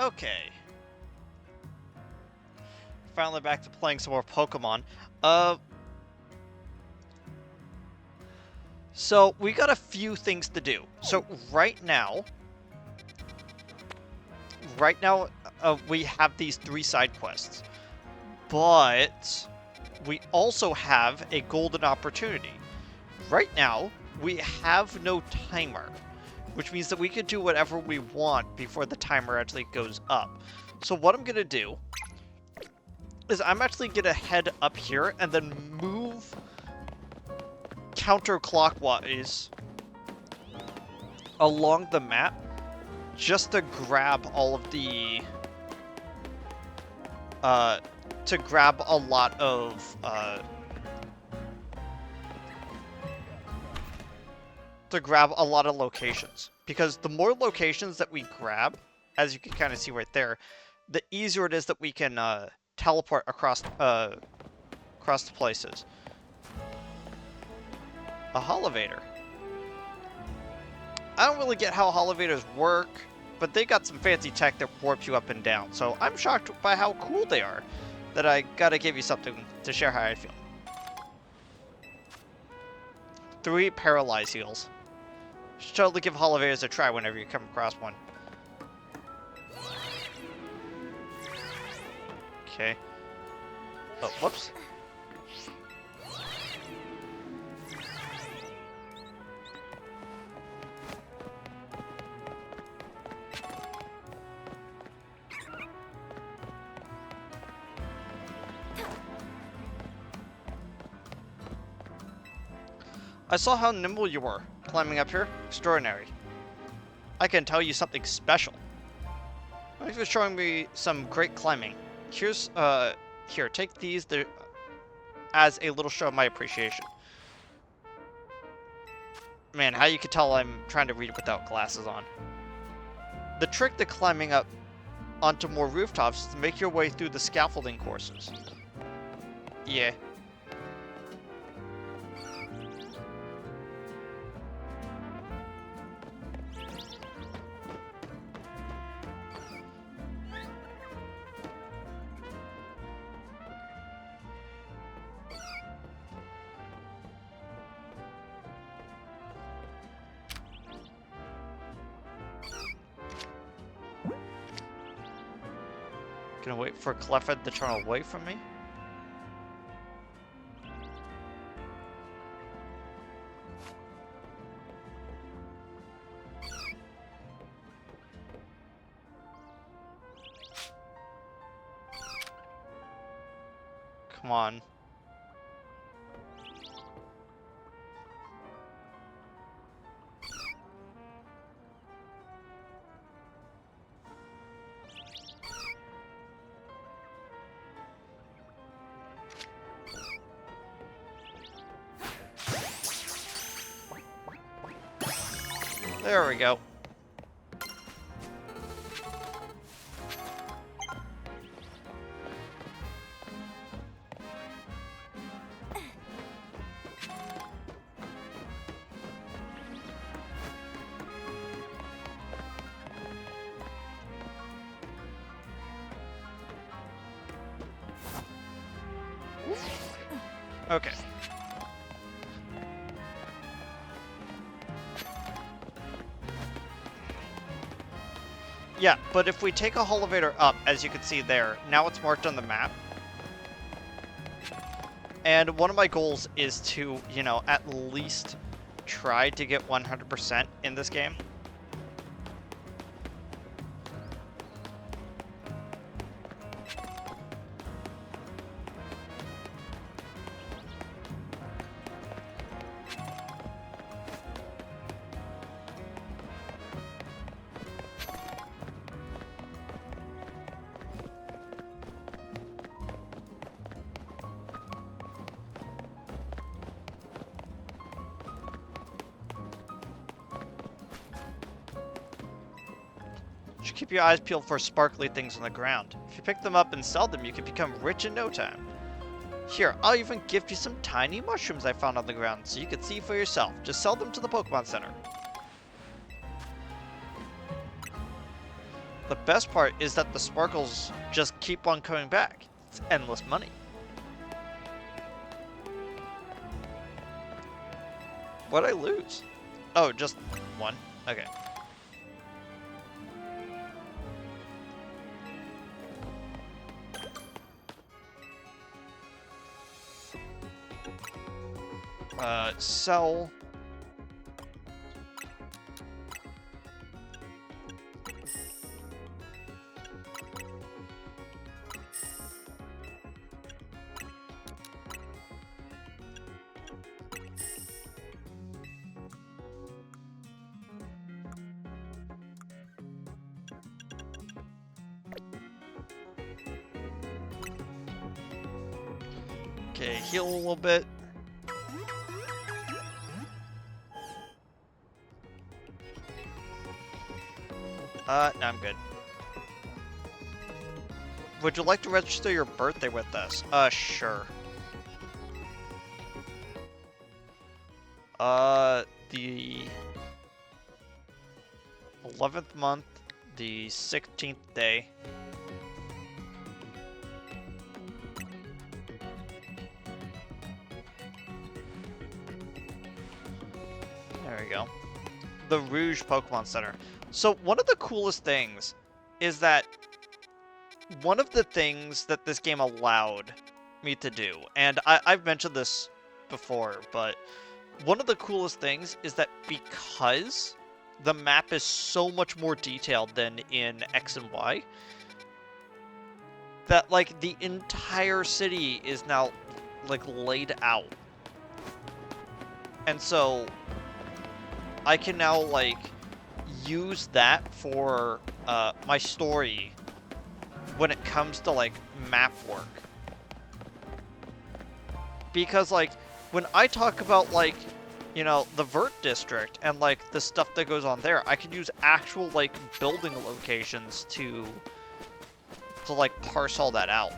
Okay. Finally back to playing some more Pokemon. So we got a few things to do. So right now, we have these 3 side quests. But we also have a golden opportunity. Right now, we have no timer, which means that we can do whatever we want before the timer actually goes up. So what I'm going to do is I'm actually going to head up here and then move counterclockwise along the map just to grab all of the to grab a lot of locations, because the more locations that we grab, as you can kind of see right there, the easier it is that we can teleport across the places. A Holovator. I don't really get how Holovators work, but they got some fancy tech that warps you up and down, so I'm shocked by how cool they are that I gotta give you something to share how I feel. 3 Paralyze Heals. Should totally give Holovators a try whenever you come across one. Okay. Oh, whoops. I saw how nimble you were, climbing up here. Extraordinary. I can tell you something special. Thanks for showing me some great climbing. Here's, here, take these as a little show of my appreciation. Man, how you can tell I'm trying to read without glasses on. The trick to climbing up onto more rooftops is to make your way through the scaffolding courses. Yeah. Gonna wait for Clefairy to turn away from me. Come on. There we go. Okay. Yeah, but if we take a Holovator up, as you can see there, now it's marked on the map. And one of my goals is to, you know, at least try to get 100% in this game. Should keep your eyes peeled for sparkly things on the ground. If you pick them up and sell them, you can become rich in no time. Here, I'll even gift you some tiny mushrooms I found on the ground so you can see for yourself. Just sell them to the Pokemon Center. The best part is that the sparkles just keep on coming back. It's endless money. What'd I lose? Oh, just one? Okay. Sell. Okay, heal a little bit. No, I'm good. Would you like to register your birthday with us? Sure. The 11th month, the 16th day. There we go. The Rouge Pokemon Center. So one of the coolest things is that one of the things that this game allowed me to do, and I've mentioned this before, but one of the coolest things is that because the map is so much more detailed than in X and Y, that like the entire city is now like laid out. And so I can now like use that for my story when it comes to like map work. Because like when I talk about like, you know, the Vert district and like the stuff that goes on there, I can use actual like building locations to like parse all that out.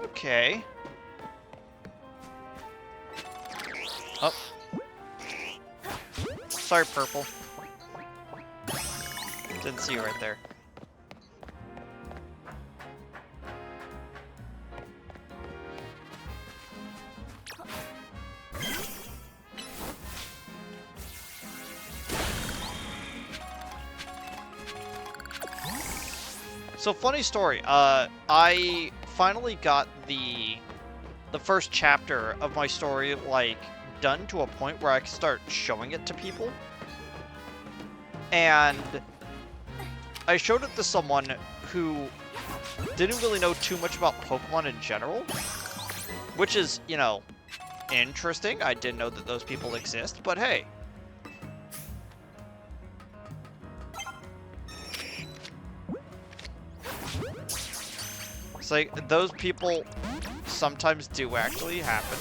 Okay. Oh. Sorry, Purple. Didn't see you right there. So funny story, I finally got the first chapter of my story, like, done to a point where I could start showing it to people. And I showed it to someone who didn't really know too much about Pokemon in general, which is, you know, interesting. I didn't know that those people exist, but hey. It's like, those people sometimes do actually happen.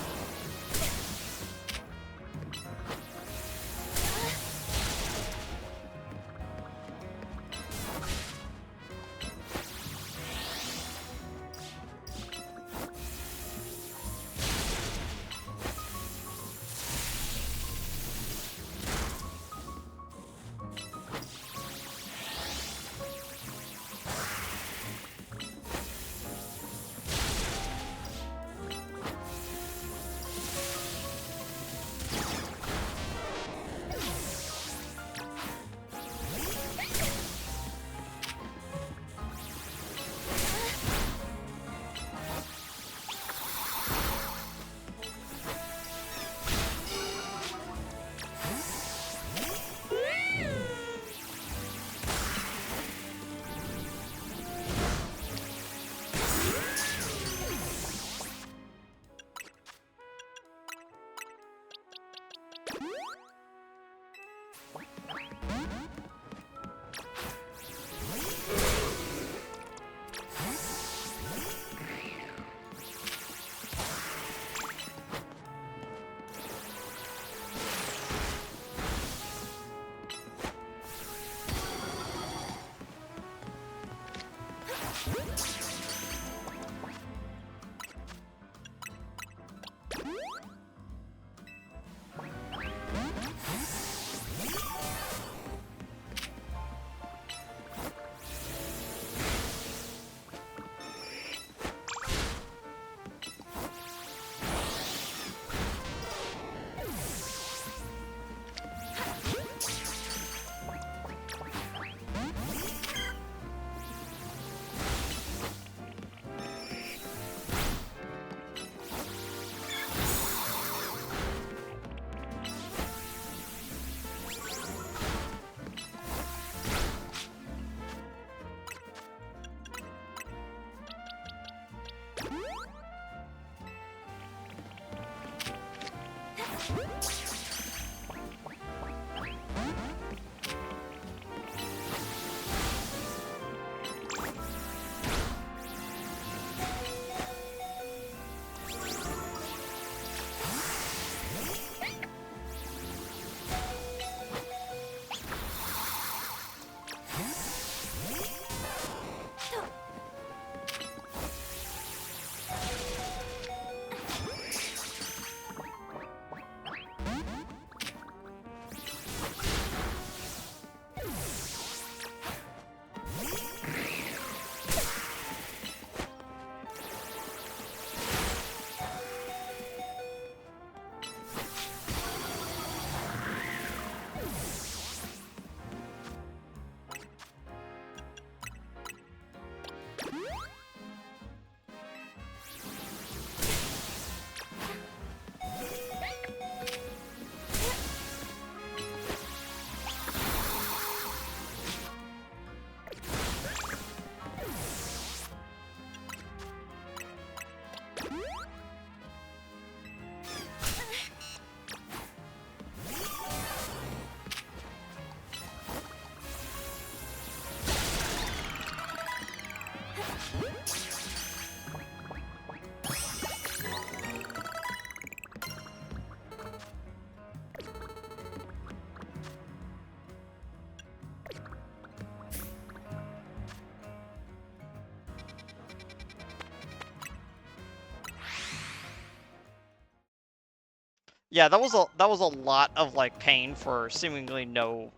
Yeah, that was a lot of like pain for seemingly no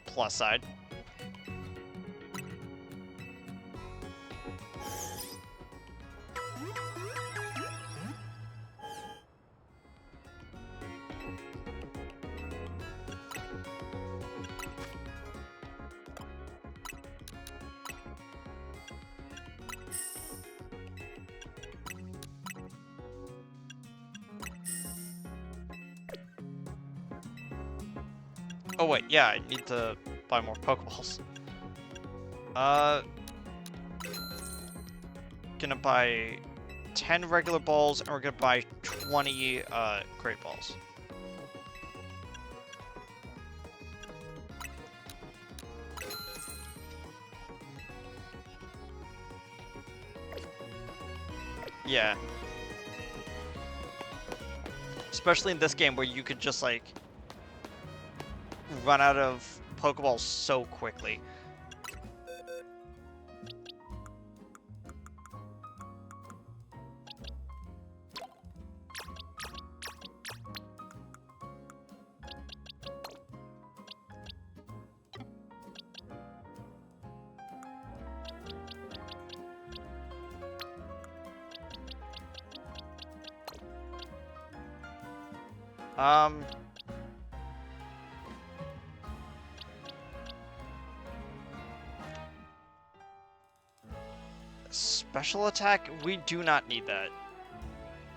plus side. Oh wait, yeah, I need to buy more Pokeballs. Gonna buy 10 regular balls, and we're gonna buy 20 Great Balls. Yeah. Especially in this game where you could just like run out of Pokeballs so quickly. Special attack? We do not need that.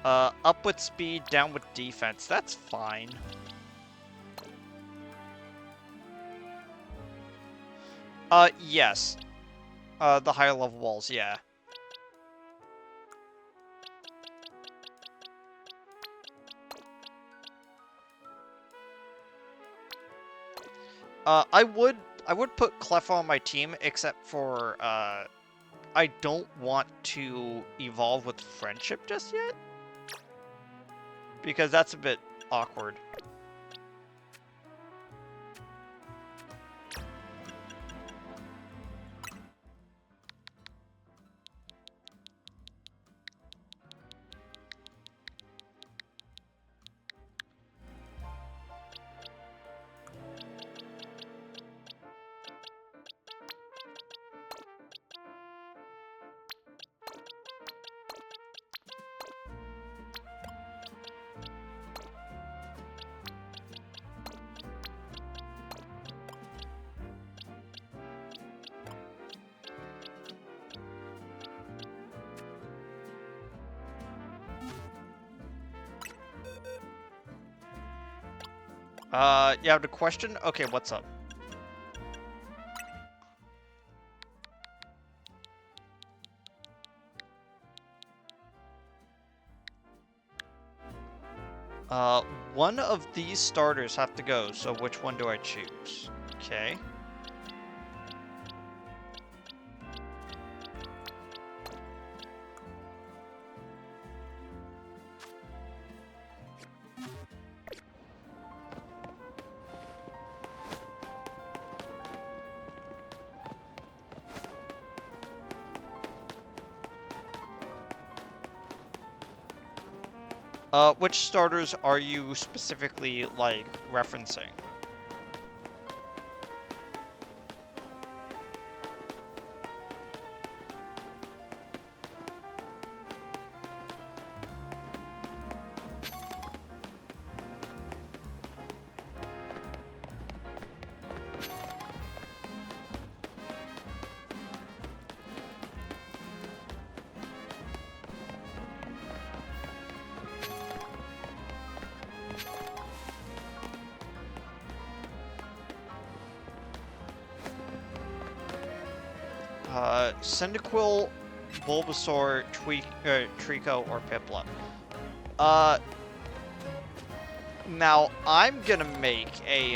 Up with speed, down with defense. That's fine. Yes. The higher level walls, yeah. I would put Cleffa on my team, except for, I don't want to evolve with Friendship just yet. Because that's a bit awkward. You have the question? Okay, what's up? One of these starters have to go, so which one do I choose? Okay. Which starters are you specifically, like, referencing? Cyndaquil, Bulbasaur, Trico, or Piplup. Now I'm gonna make a,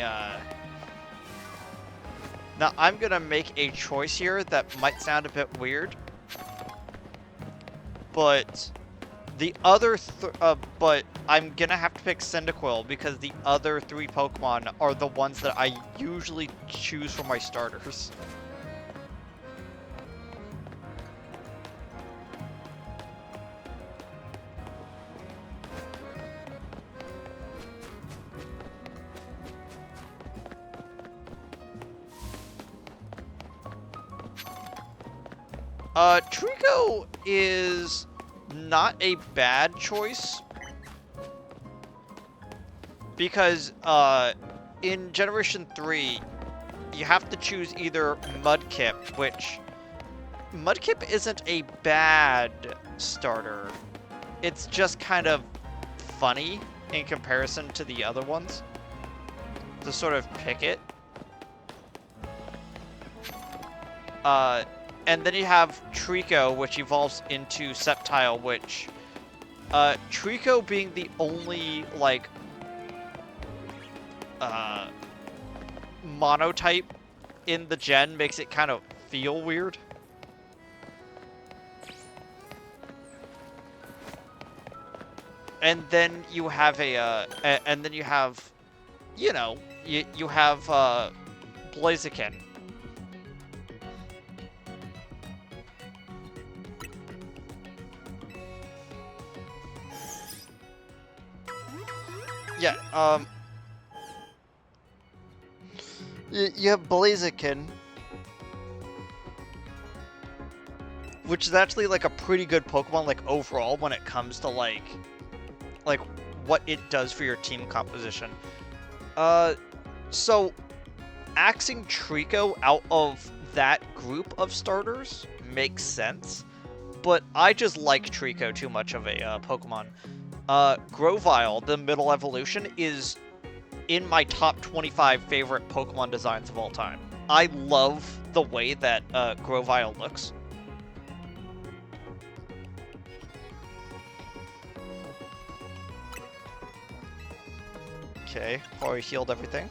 Now I'm gonna make a choice here that might sound a bit weird, but but I'm gonna have to pick Cyndaquil because the other 3 Pokemon are the ones that I usually choose for my starters. Trico is not a bad choice because, in Generation 3, you have to choose either Mudkip, which Mudkip isn't a bad starter. It's just kind of funny in comparison to the other ones to sort of pick it. And then you have Trico, which evolves into Sceptile, which, Trico being the only, like, monotype in the gen makes it kind of feel weird. And then you have you know, you have, Blaziken. Yeah, you have Blaziken, which is actually, like, a pretty good Pokemon, like, overall, when it comes to, like, what it does for your team composition. So, axing Trico out of that group of starters makes sense, but I just like Trico too much of a, Pokemon. Grovyle, the middle evolution, is in my top 25 favorite Pokemon designs of all time. I love the way that, Grovyle looks. Okay, already healed everything.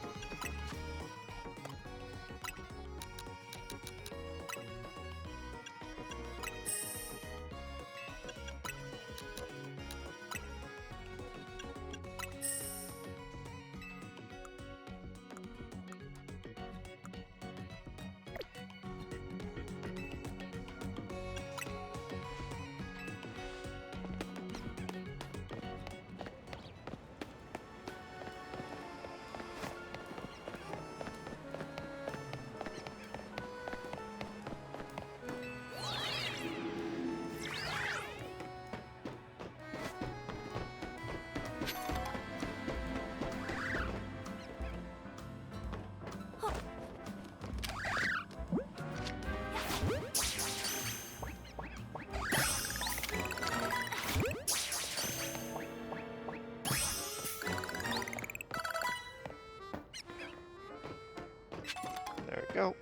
There we go.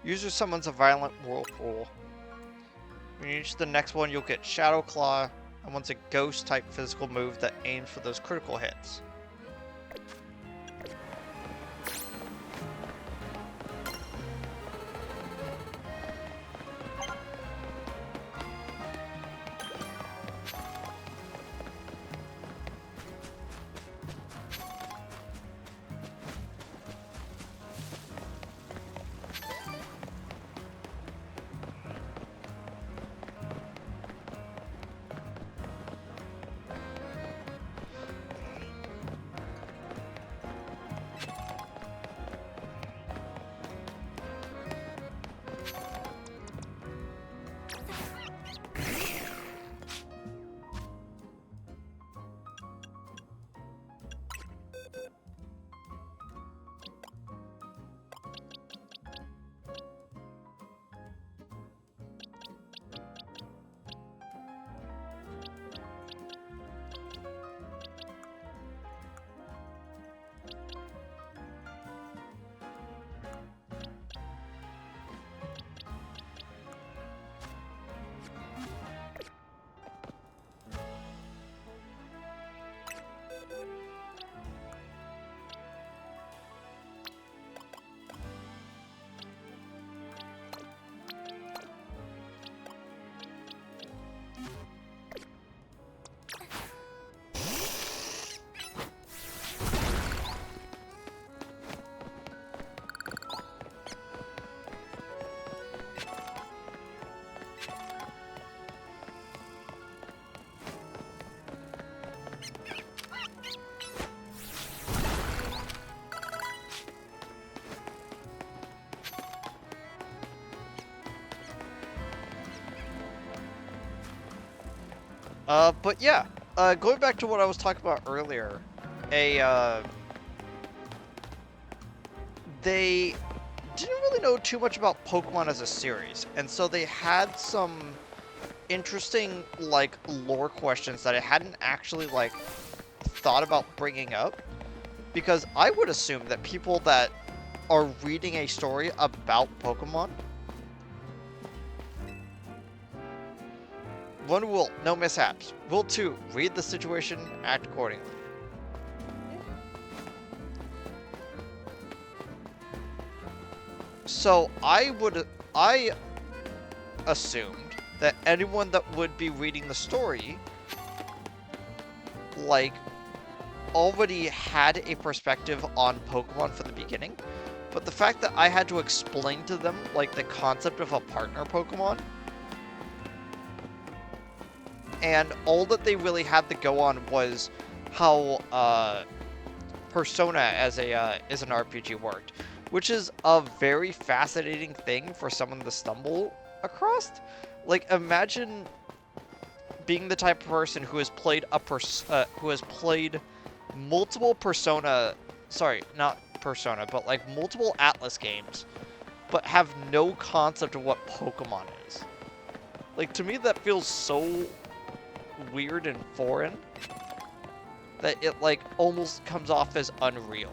User summons a violent whirlpool. When you reach the next one, you'll get Shadow Claw, and one's a ghost-type physical move that aims for those critical hits. But yeah, going back to what I was talking about earlier, a they didn't really know too much about Pokemon as a series, and so they had some interesting like lore questions that I hadn't actually like thought about bringing up, because I would assume that people that are reading a story about Pokemon, one rule, no mishaps. Rule 2, read the situation, act accordingly. So I assumed that anyone that would be reading the story, like, already had a perspective on Pokemon from the beginning. But the fact that I had to explain to them, like, the concept of a partner Pokemon, and all that they really had to go on was how Persona as an RPG worked, which is a very fascinating thing for someone to stumble across. Like, imagine being the type of person who has played who has played multiple Persona, sorry, not Persona, but like multiple Atlas games, but have no concept of what Pokemon is. Like, to me, that feels so weird and foreign that it like almost comes off as unreal.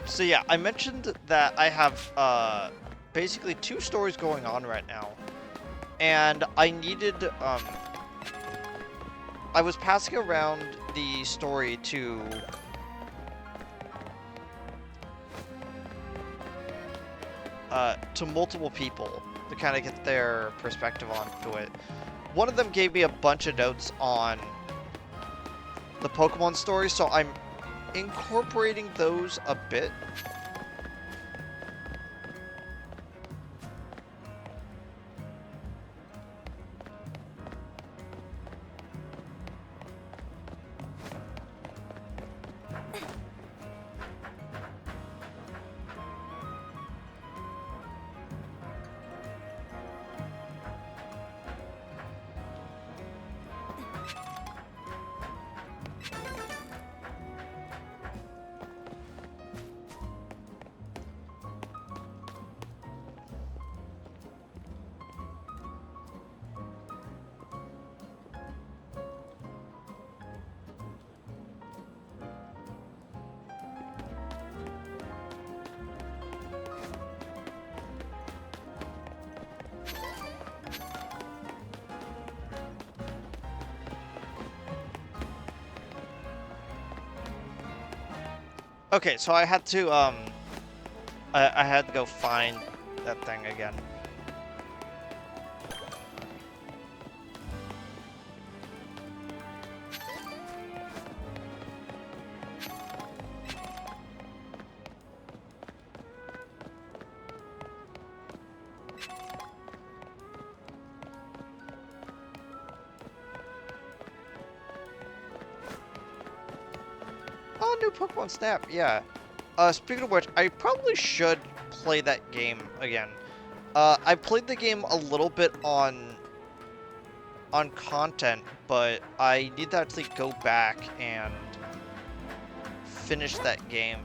So yeah, I mentioned that I have basically 2 stories going on right now, and I needed I was passing around the story to multiple people to kind of get their perspective onto it. One of them gave me a bunch of notes on the Pokemon story, so I'm incorporating those a bit. Okay, so I had to I had to go find that thing again. Oh, new Pokemon Snap, yeah. Speaking of which, I probably should play that game again. I played the game a little bit on content, but I need to actually go back and finish that game.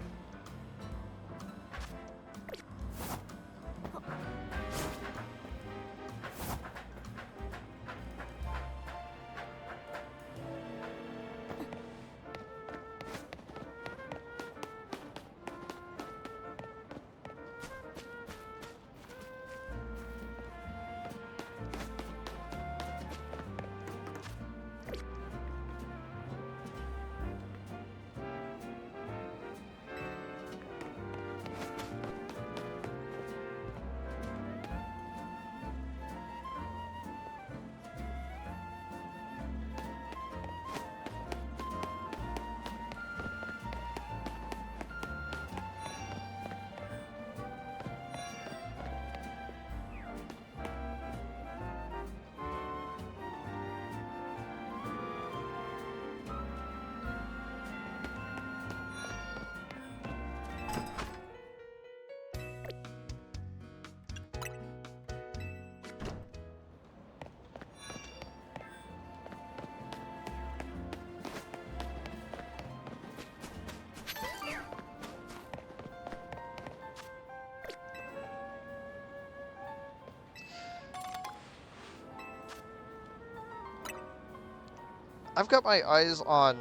I've got my eyes on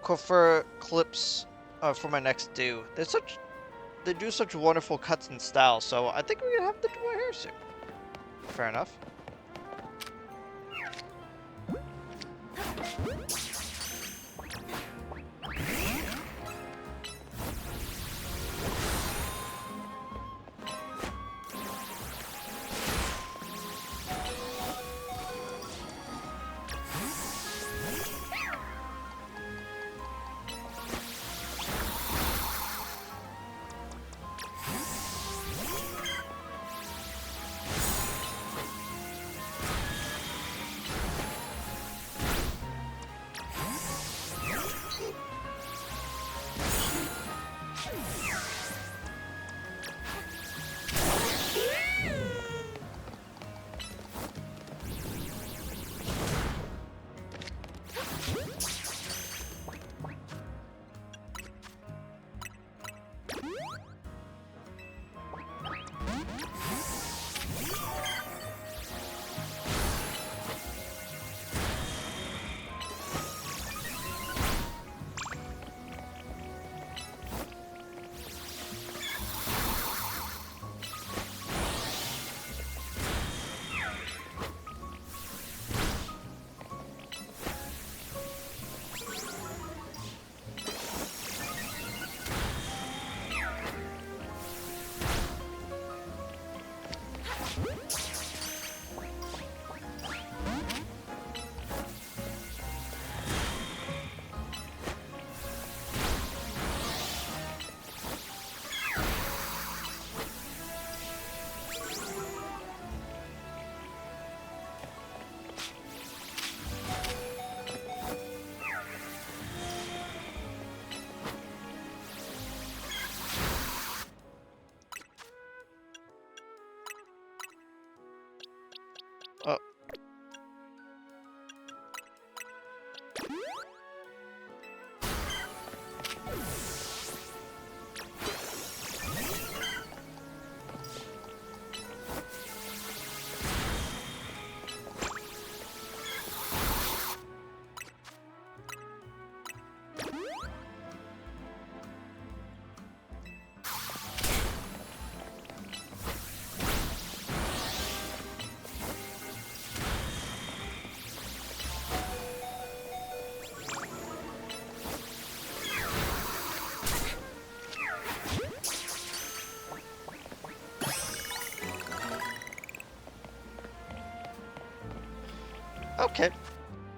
Coiffure clips for my next do. They do such wonderful cuts and styles, so I think we're gonna have to do my hair soon. Fair enough.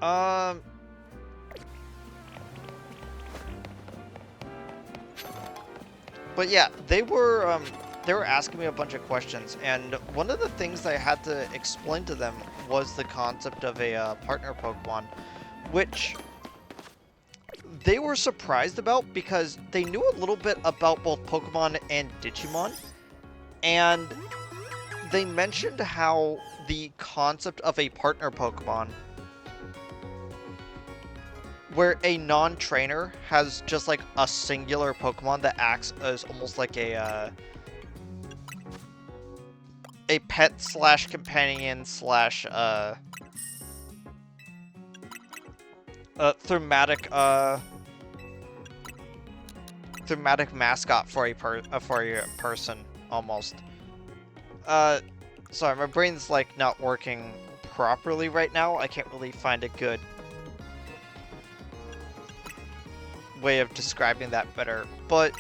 Um, but yeah, they were asking me a bunch of questions, and one of the things I had to explain to them was the concept of a partner Pokemon, which they were surprised about because they knew a little bit about both Pokemon and Digimon, and they mentioned how the concept of a partner Pokemon, where a non-trainer has just like a singular Pokemon that acts as almost like a pet slash companion slash thematic thematic mascot for a person almost. Uh, Sorry, my brain's like not working properly right now. I can't really find a good way of describing that better, but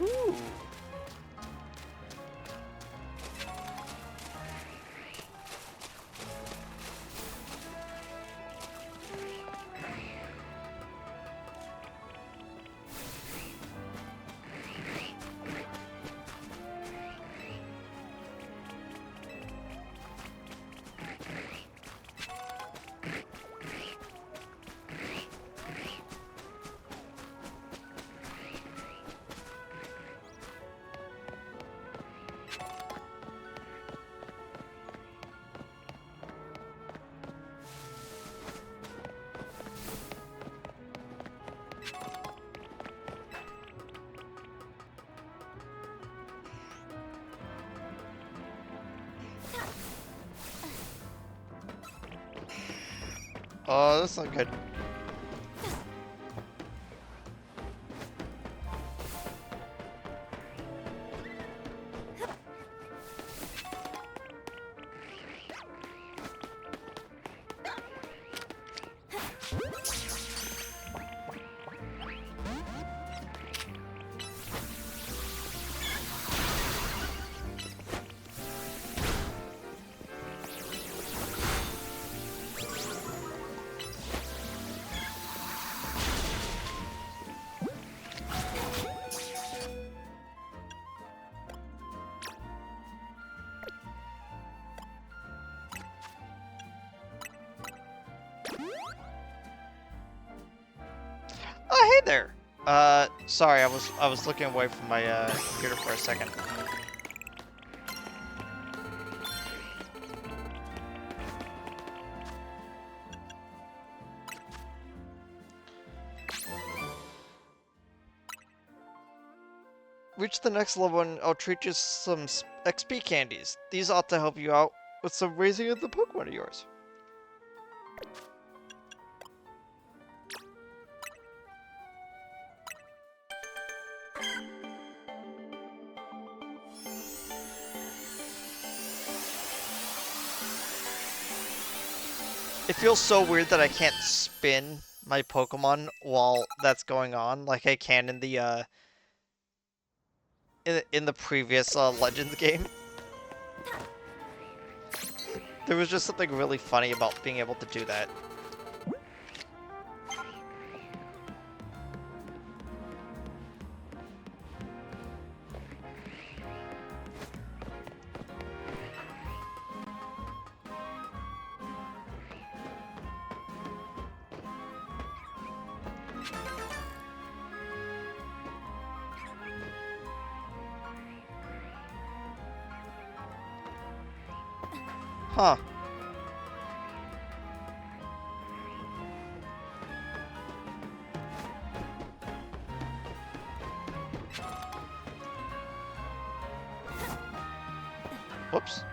ooh. Oh, that's not good. Hey there. Sorry, I was looking away from my computer for a second. Reach the next level and I'll treat you some XP candies. These ought to help you out with some raising of the Pokemon of yours. It feels so weird that I can't spin my Pokemon while that's going on, like I can in the in the previous Legends game. There was just something really funny about being able to do that. Huh. Whoops.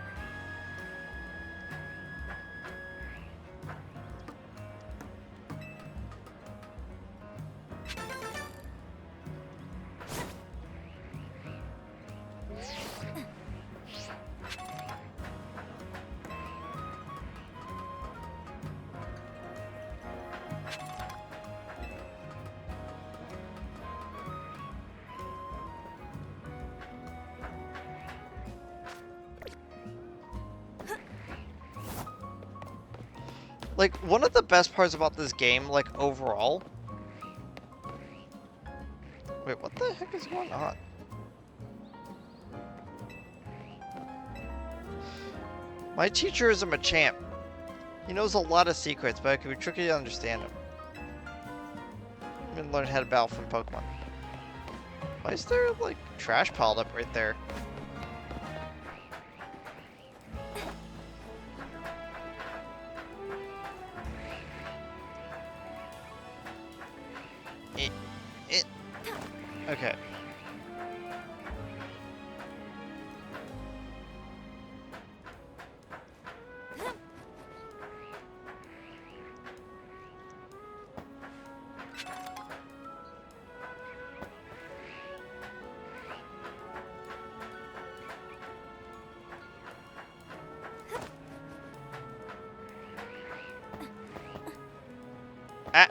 Like, one of the best parts about this game, like, overall... Wait, what the heck is going on? My teacher is a Machamp. He knows a lot of secrets, but it can be tricky to understand him. I'm gonna learn how to battle from Pokemon. Why is there, like, trash piled up right there? Okay. Ah.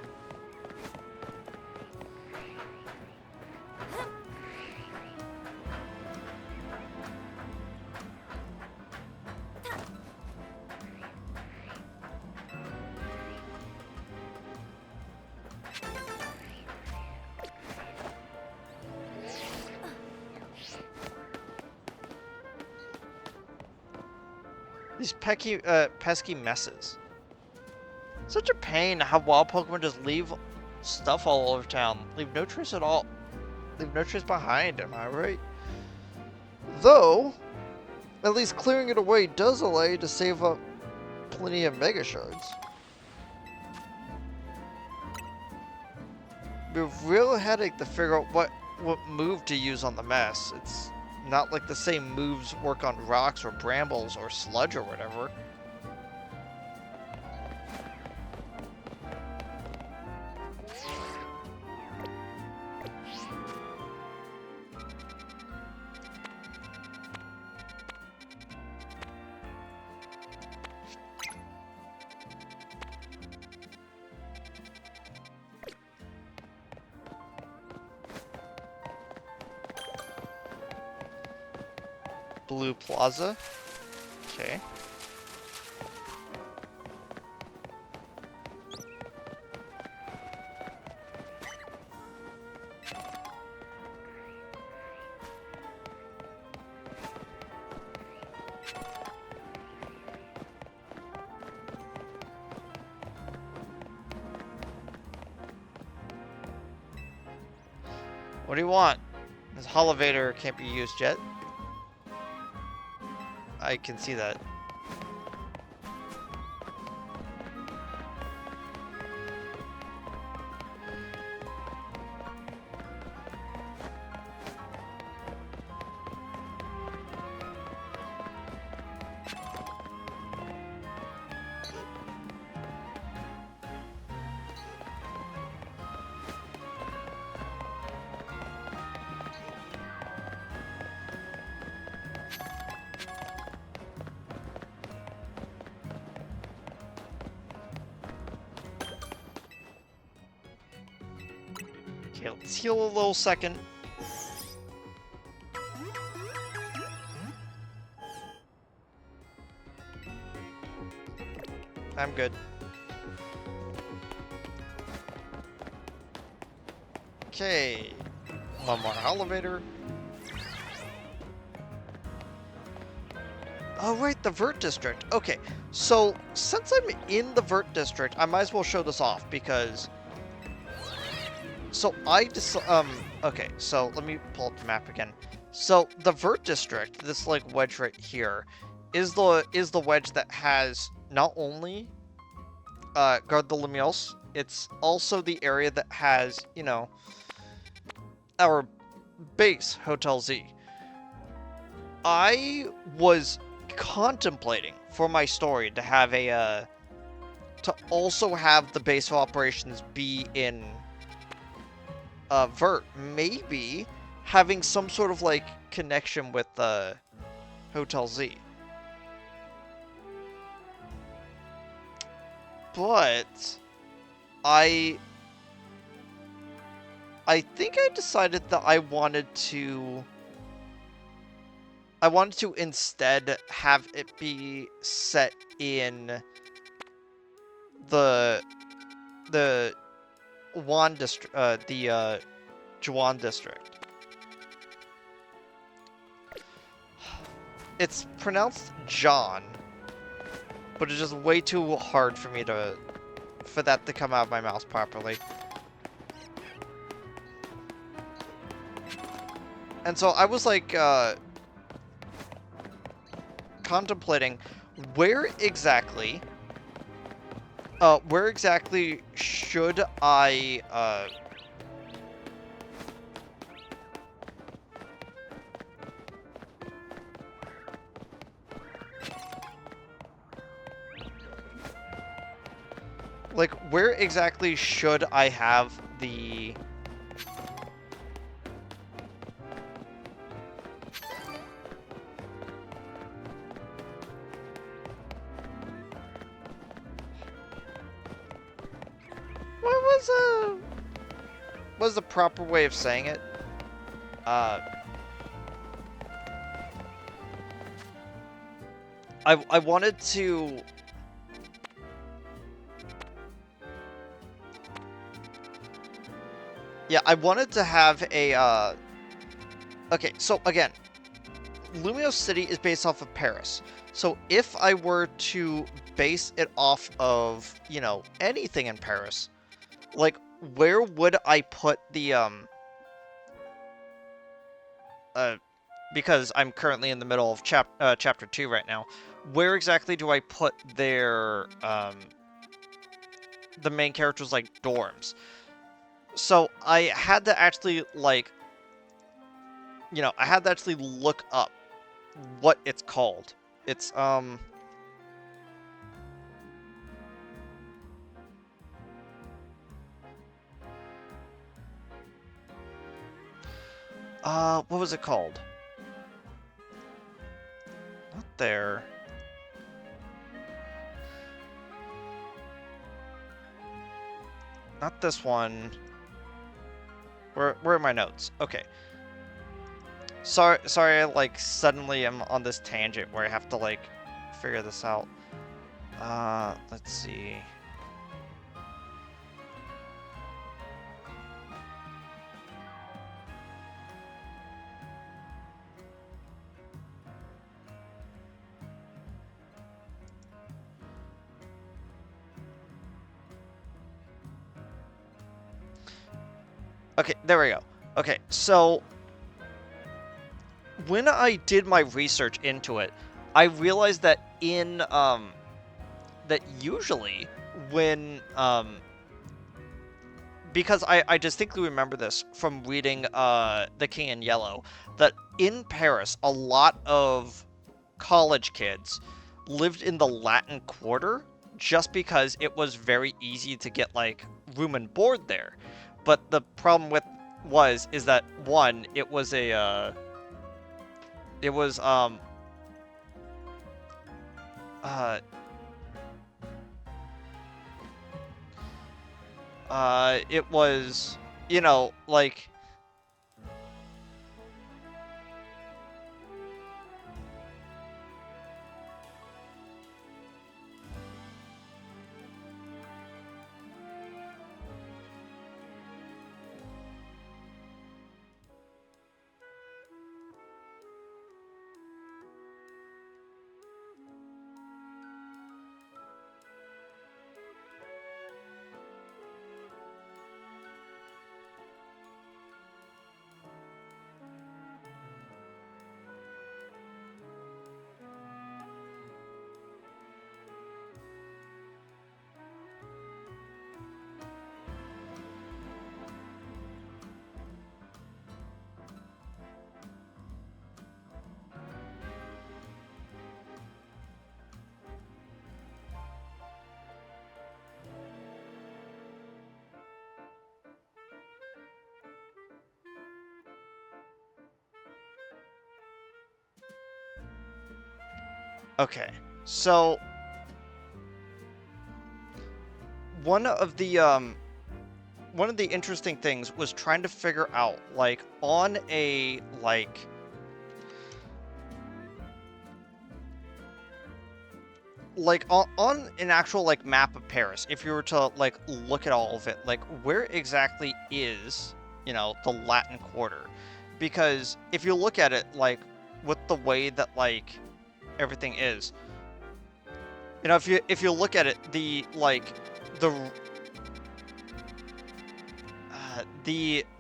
These pesky messes. Such a pain to have wild Pokemon just leave stuff all over town. Leave no trace at all. Leave no trace behind, am I right? Though, at least clearing it away does allow you to save up plenty of Mega Shards. Be a real headache to figure out what move to use on the mess. It's not like the same moves work on rocks or brambles or sludge or whatever. Blue Plaza. Okay. What do you want? This elevator can't be used yet. I can see that. Okay, let's heal a little second. I'm good. Okay. One more elevator. Oh, right, the Vert District. Okay, so since I'm in the Vert District, I might as well show this off because... So okay, so let me pull up the map again. So the Vert District, this like wedge right here, is the wedge that has not only Gare de Limios, it's also the area that has, you know, our base, Hotel Z. I was contemplating for my story to have to also have the base of operations be in Vert, maybe having some sort of like connection with Hotel Z. But I think I decided that I wanted to instead have it be set in the Juan district, the Juan district. It's pronounced John, but it's just way too hard for me for that to come out of my mouth properly. And so I was like contemplating where exactly should I like where exactly should I have the what was the proper way of saying it? I wanted to... Yeah, I wanted to have a, Okay, so again, Lumiose City is based off of Paris. So if I were to base it off of, you know, anything in Paris, like, where would I put the, because I'm currently in the middle of chapter 2 right now, where exactly do I put their, the main characters' like dorms? So I had to actually like, you know, I had to actually look up what it's called. It's what was it called? Not there. Not this one. Where are my notes? Okay. Sorry, I like suddenly am on this tangent where I have to like figure this out. Let's see. Okay, there we go. Okay, so when I did my research into it, I realized that that usually when because I distinctly remember this from reading The King in Yellow, that in Paris a lot of college kids lived in the Latin Quarter just because it was very easy to get like room and board there. But the problem with is that one, it was a it was uh it was, you know, like, okay. So one of the um one of the interesting things was trying to figure out, like, on a on an actual like map of Paris, if you were to like look at all of it, like where exactly is, you know, the Latin Quarter? Because if you look at it like with the way that like everything is, you know, if you look at it, the the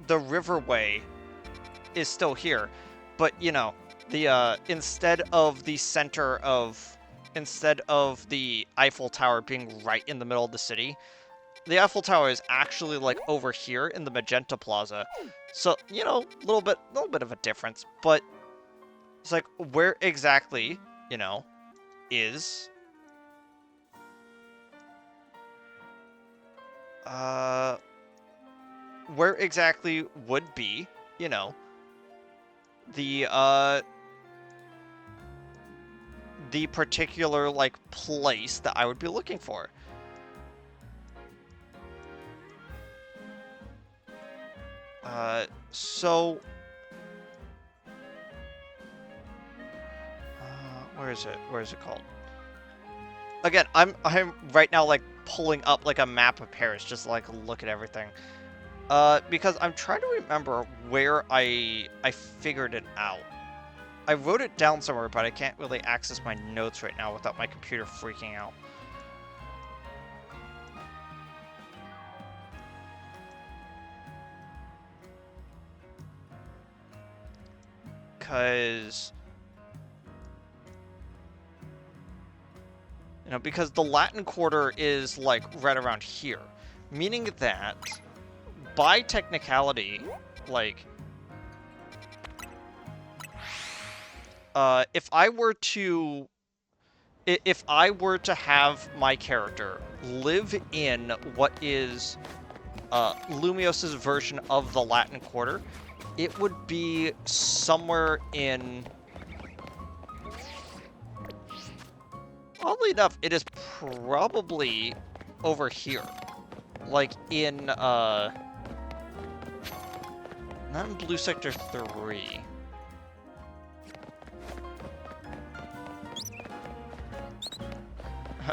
riverway is still here, but you know, the instead of the Eiffel Tower being right in the middle of the city, the Eiffel Tower is actually like over here in the Magenta Plaza. So, you know, little bit of a difference, but it's like where exactly, you know, is uh where exactly would be, you know, the the particular like place that I would be looking for. So where is it? Where is it called? Again, I'm right now like pulling up like a map of Paris just to, like look at everything. Because I'm trying to remember where I figured it out. I wrote it down somewhere, but I can't really access my notes right now without my computer freaking out. Cause you know, because the Latin Quarter is like right around here, meaning that by technicality, like, if I were to have my character live in what is Lumios's version of the Latin Quarter, it would be somewhere in. Oddly enough, it is probably over here, like in not in Blue Sector 3.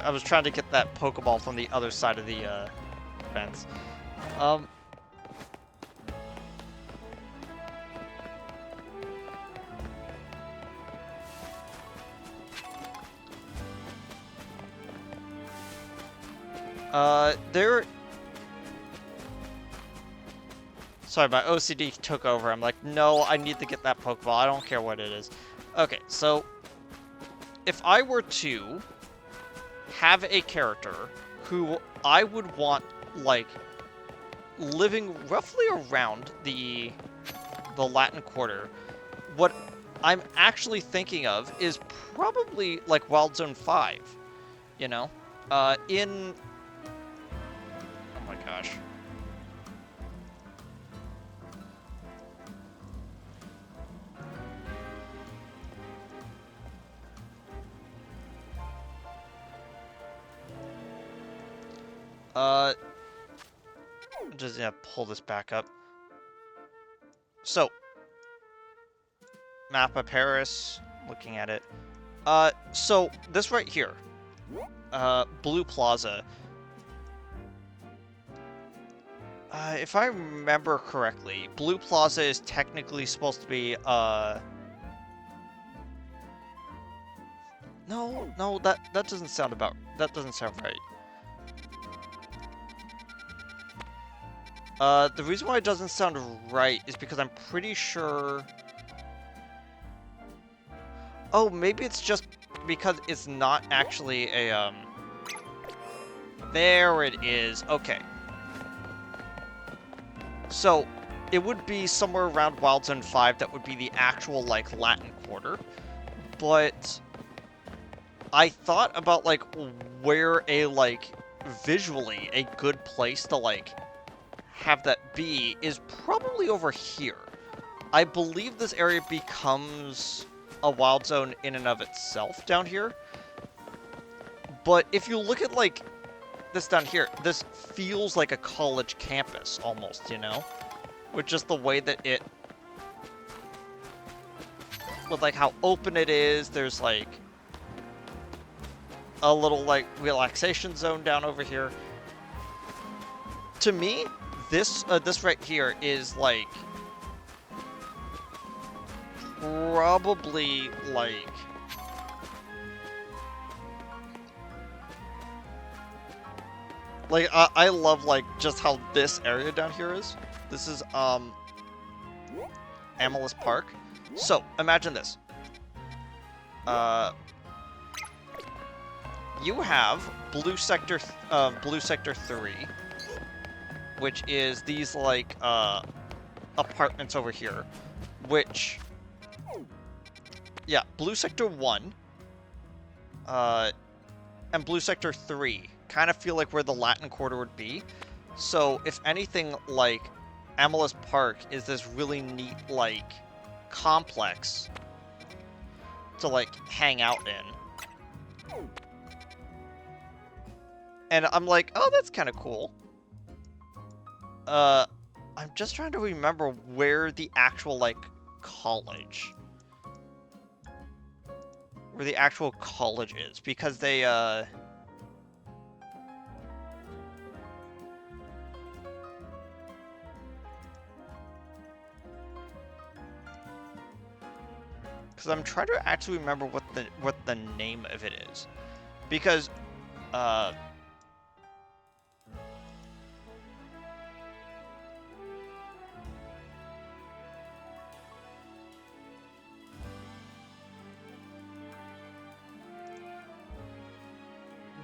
I was trying to get that Pokeball from the other side of the fence. Um, there. Sorry, my OCD took over. I'm like, no, I need to get that Pokeball. I don't care what it is. Okay, so if I were to have a character who I would want, like, living roughly around the Latin Quarter, what I'm actually thinking of is probably, like, Wild Zone 5, you know? Oh my gosh. I'm just gonna pull this back up. So, map of Paris, looking at it. So this right here, Blue Plaza. If I remember correctly, Blue Plaza is technically supposed to be, no, that doesn't sound right. The reason why it doesn't sound right is because I'm pretty sure... Oh, maybe it's just because it's not actually a, There it is. Okay. So, it would be somewhere around Wild Zone 5 that would be the actual, like, Latin Quarter. But I thought about, like, where a, like, visually a good place to, like, have that be is probably over here. I believe this area becomes a wild zone in and of itself down here. But if you look at, like, this down here, this feels like a college campus, almost, you know? With just the way that it... With, like, how open it is, there's, like, a little, like, relaxation zone down over here. To me, this right here is, like... Probably, like... Like, I love, like, just how this area down here is. This is, Amalus Park. So, imagine this. You have Blue Sector 3, which is these, like, apartments over here, which... Yeah, Blue Sector 1, and Blue Sector 3 kind of feel like where the Latin Quarter would be. So, if anything, like, Amalus Park is this really neat, like, complex to, like, hang out in. And I'm like, oh, that's kind of cool. I'm just trying to remember where the actual, like, college... Where the actual college is, because they, Because I'm trying to actually remember what the name of it is. Because,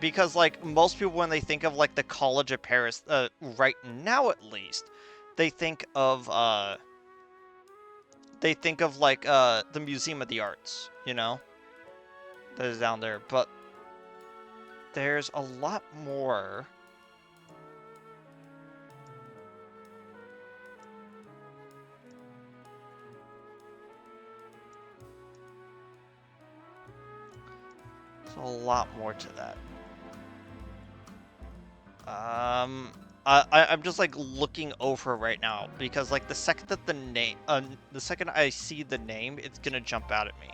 Because, like, most people, when they think of, like, the College of Paris, right now at least, they think of, like, the Museum of the Arts, you know? That is down there, but there's a lot more. There's a lot more to that. I'm just, like, looking over right now, because, like, the second that the second I see the name, it's gonna jump out at me.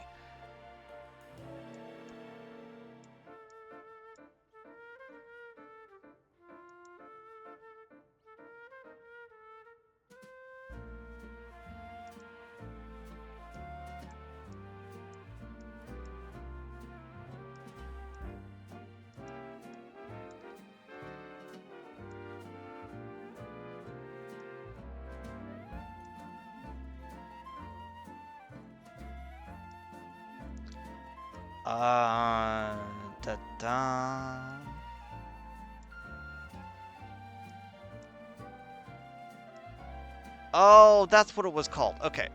Uh, da da. Oh, that's what it was called. Okay.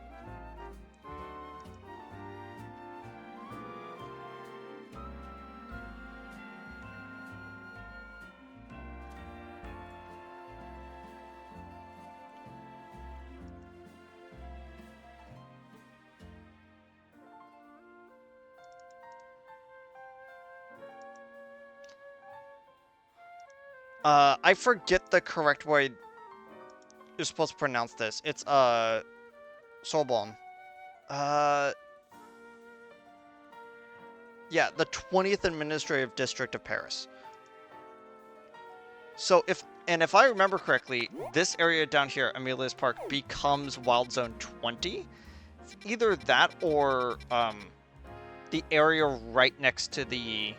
I forget the correct way you're supposed to pronounce this. It's, Sorbonne. Uh, yeah, the 20th Administrative District of Paris. So if I remember correctly, this area down here, Amelia's Park, becomes Wild Zone 20. It's either that or, the area right next to the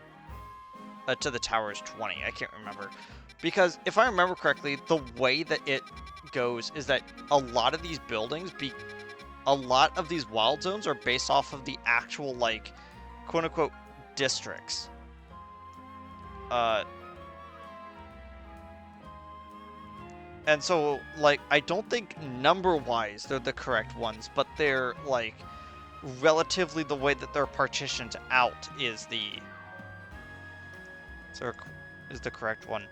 tower is 20. I can't remember. Because if I remember correctly, the way that it goes is that a lot of these buildings, a lot of these wild zones are based off of the actual, like, quote-unquote, districts. And so, like, I don't think number-wise they're the correct ones, but they're, like, relatively the way that they're partitioned out is the correct one.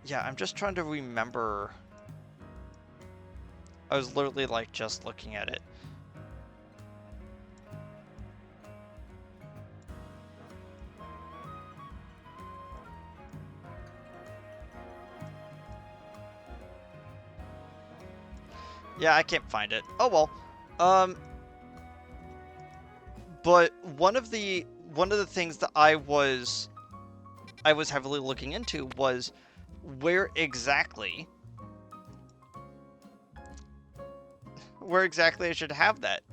Yeah, I'm just trying to remember. I was literally, like, just looking at it. Yeah, I can't find it. Oh well. But one of the things that I was heavily looking into was where exactly I should have that,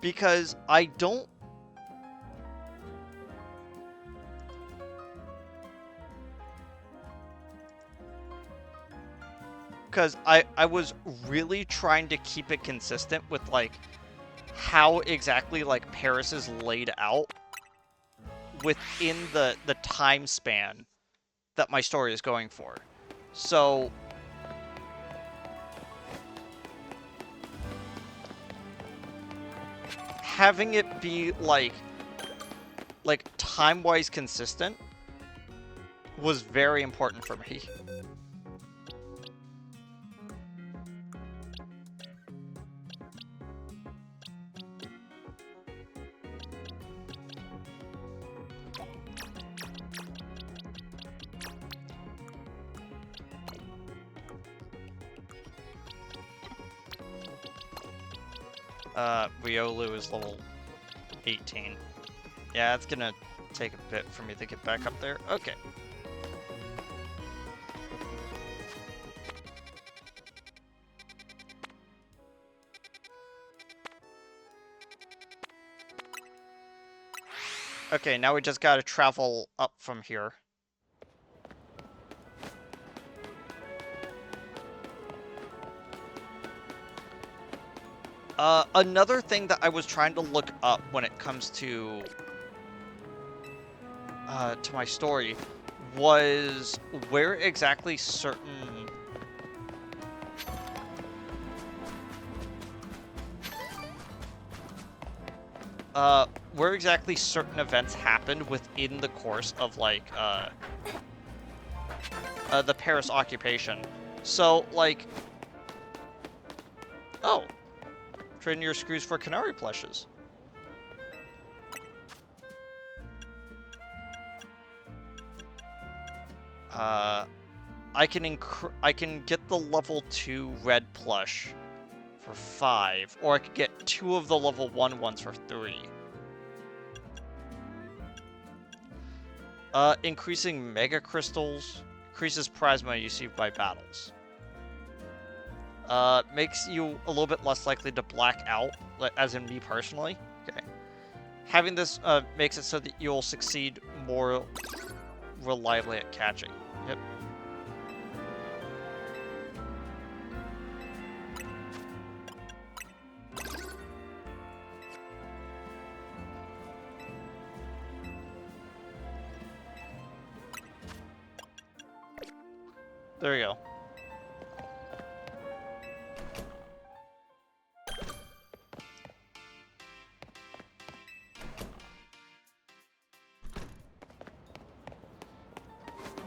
because I don't. Because I was really trying to keep it consistent with, like, how exactly, like, Paris is laid out within the time span that my story is going for. So having it be like time-wise consistent was very important for me. Riolu is level 18. Yeah, it's gonna take a bit for me to get back up there. Okay. Okay, now we just gotta travel up from here. Another thing that I was trying to look up when it comes to my story was where exactly certain events happened within the course of, like, the Paris occupation. So, like, oh, trading your screws for canary plushes. I can get the level 2 red plush for 5, or I could get 2 of the level 1 ones for 3. Increasing mega crystals increases plasma received by battles. Makes you a little bit less likely to black out, as in me personally. Okay. Having this makes it so that you'll succeed more reliably at catching. Yep. There you go.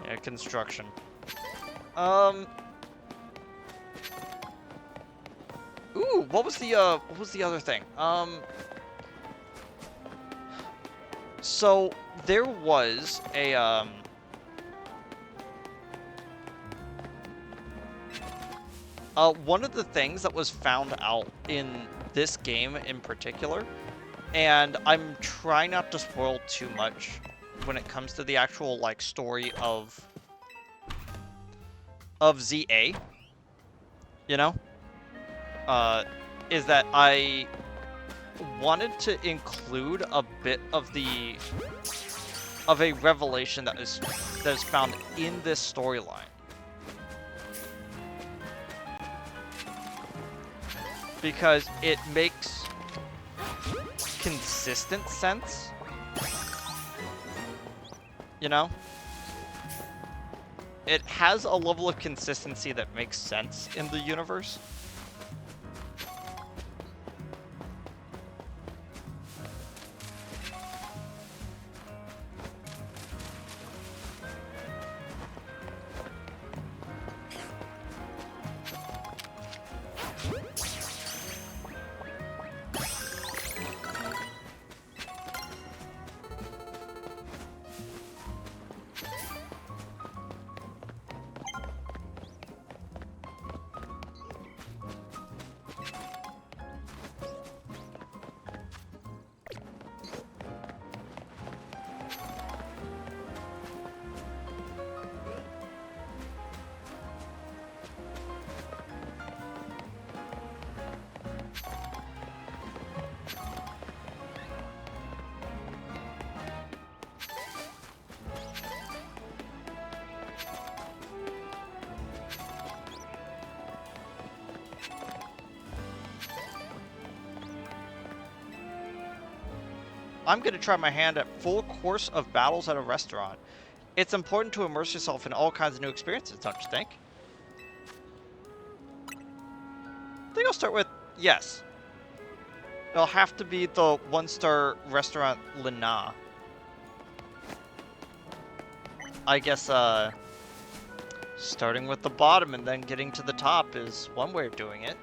Yeah, construction. Ooh, what was the other thing? So there was a, one of the things that was found out in this game in particular, and I'm trying not to spoil too much when it comes to the actual, like, story of ZA, you know? Is that I wanted to include a bit of a revelation that is found in this storyline. Because it makes consistent sense, you know? It has a level of consistency that makes sense in the universe. I'm going to try my hand at full course of battles at a restaurant. It's important to immerse yourself in all kinds of new experiences, don't you think? I think I'll start with yes. It'll have to be the one-star restaurant Lina. I guess, starting with the bottom and then getting to the top is one way of doing it.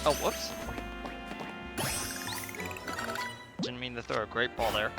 Oh, whoops. Didn't mean to throw a great ball there.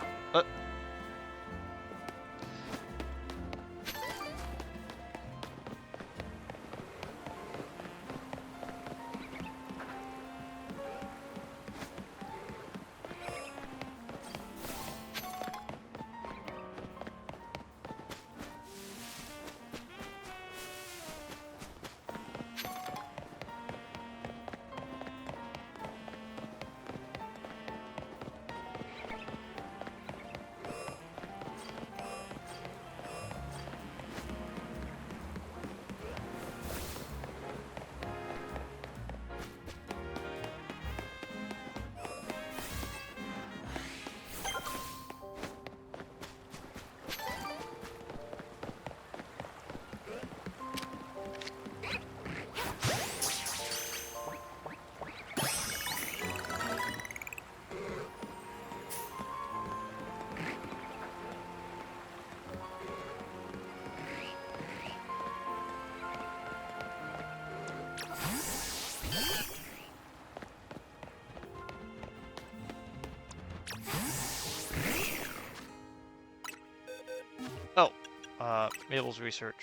Mabel's research.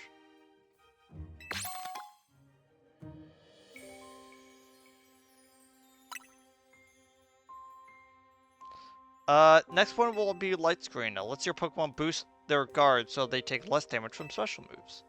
Next one will be light screen. Now lets your Pokemon boost their guard so they take less damage from special moves.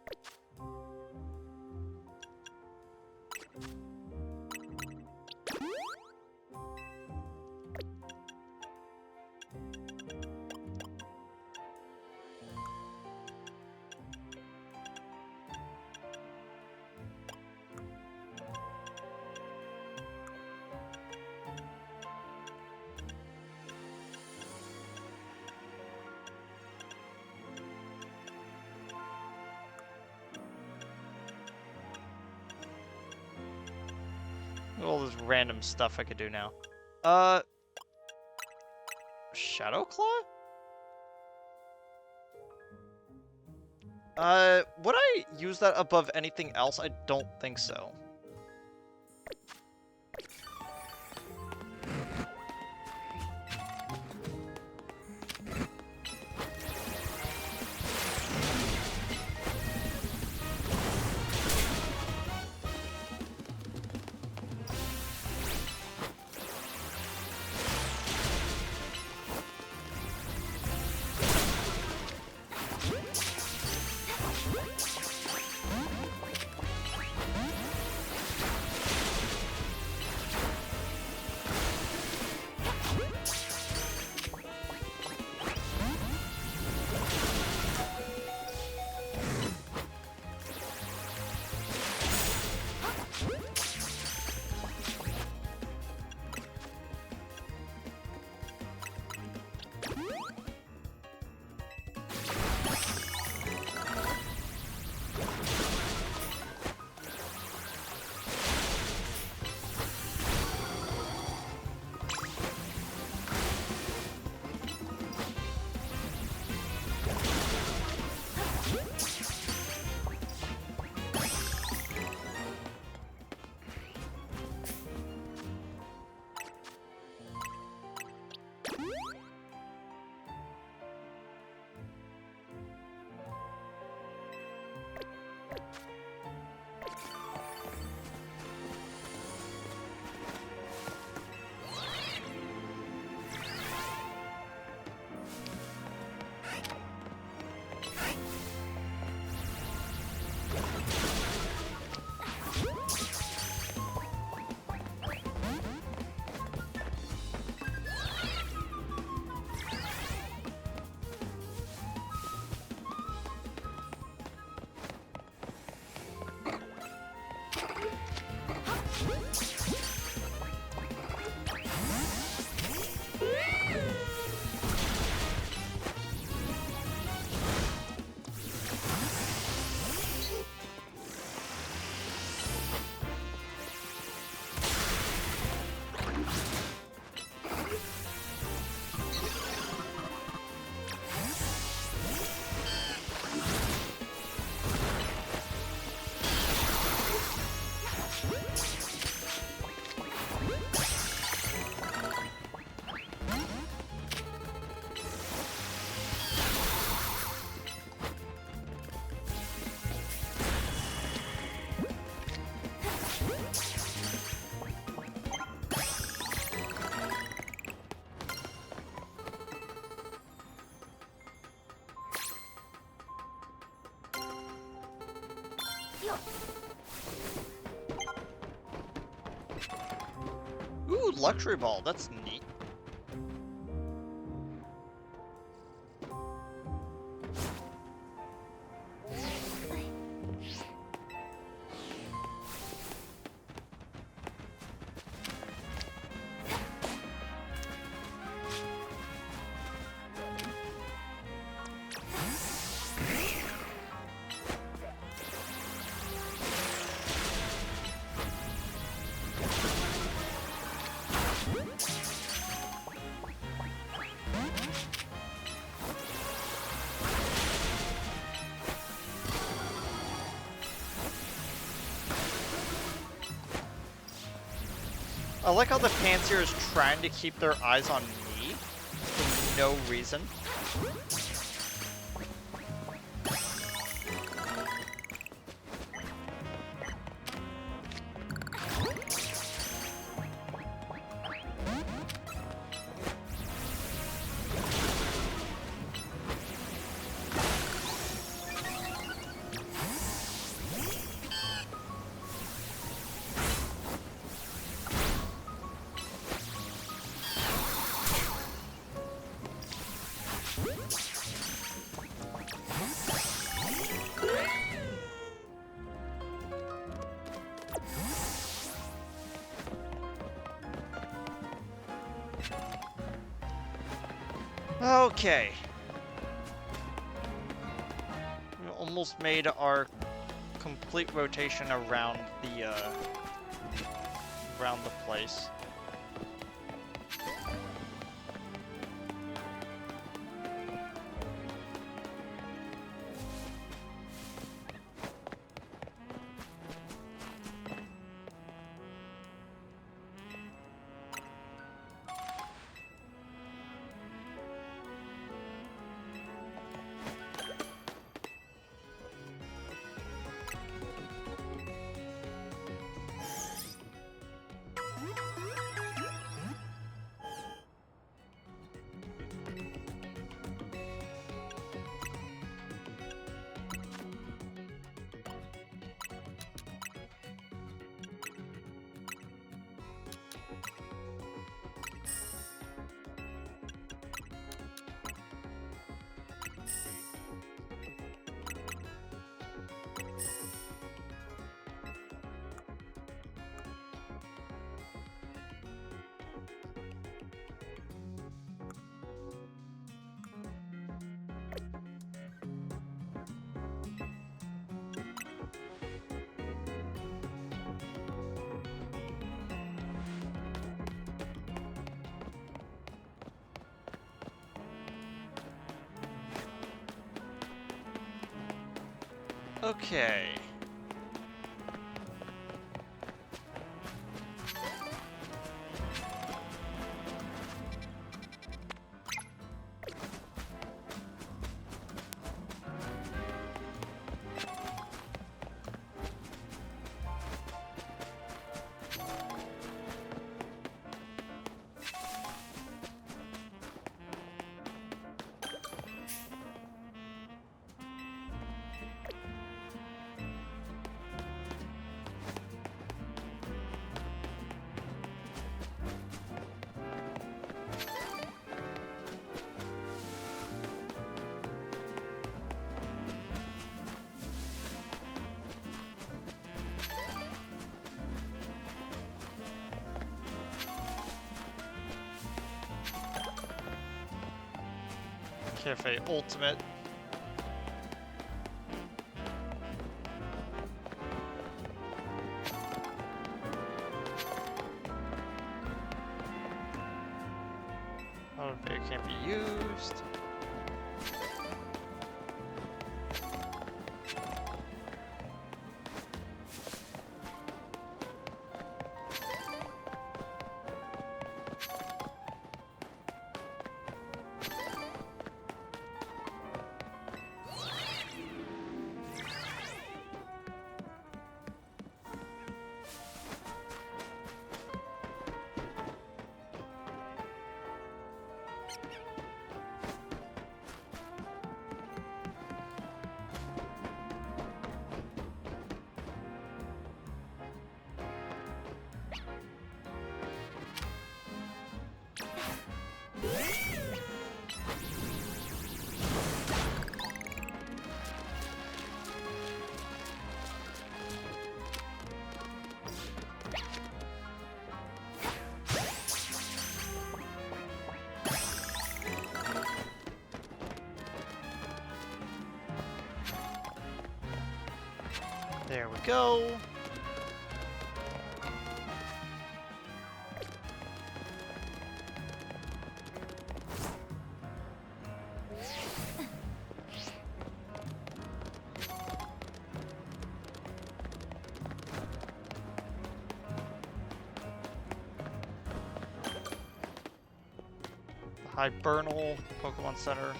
All this random stuff I could do now. Shadow Claw? Would I use that above anything else? I don't think so. Ooh, luxury ball. That's neat. I like how the Panseer is trying to keep their eyes on me for no reason. Okay. We almost made our complete rotation around the place. Okay. Cafe Ultimate. Motivator can't be used. There we go. Hibernal Pokemon Center.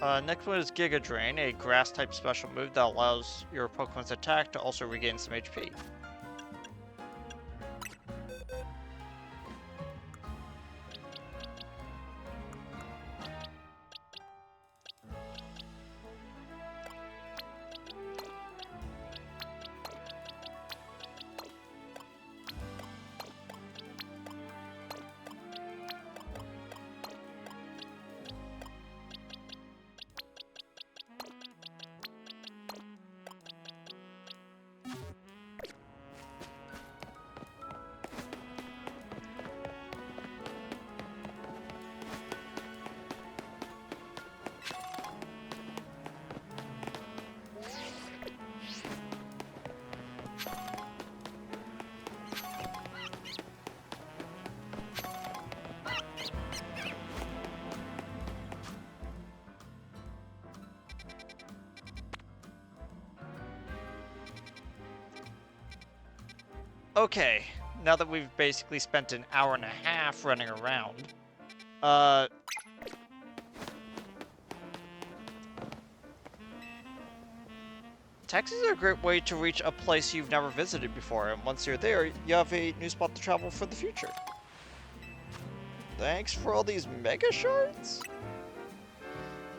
Next one is Giga Drain, a grass-type special move that allows your Pokemon's attack to also regain some HP. Okay, now that we've basically spent an hour and a half running around, taxis are a great way to reach a place you've never visited before, and once you're there, you have a new spot to travel for the future. Thanks for all these mega shards?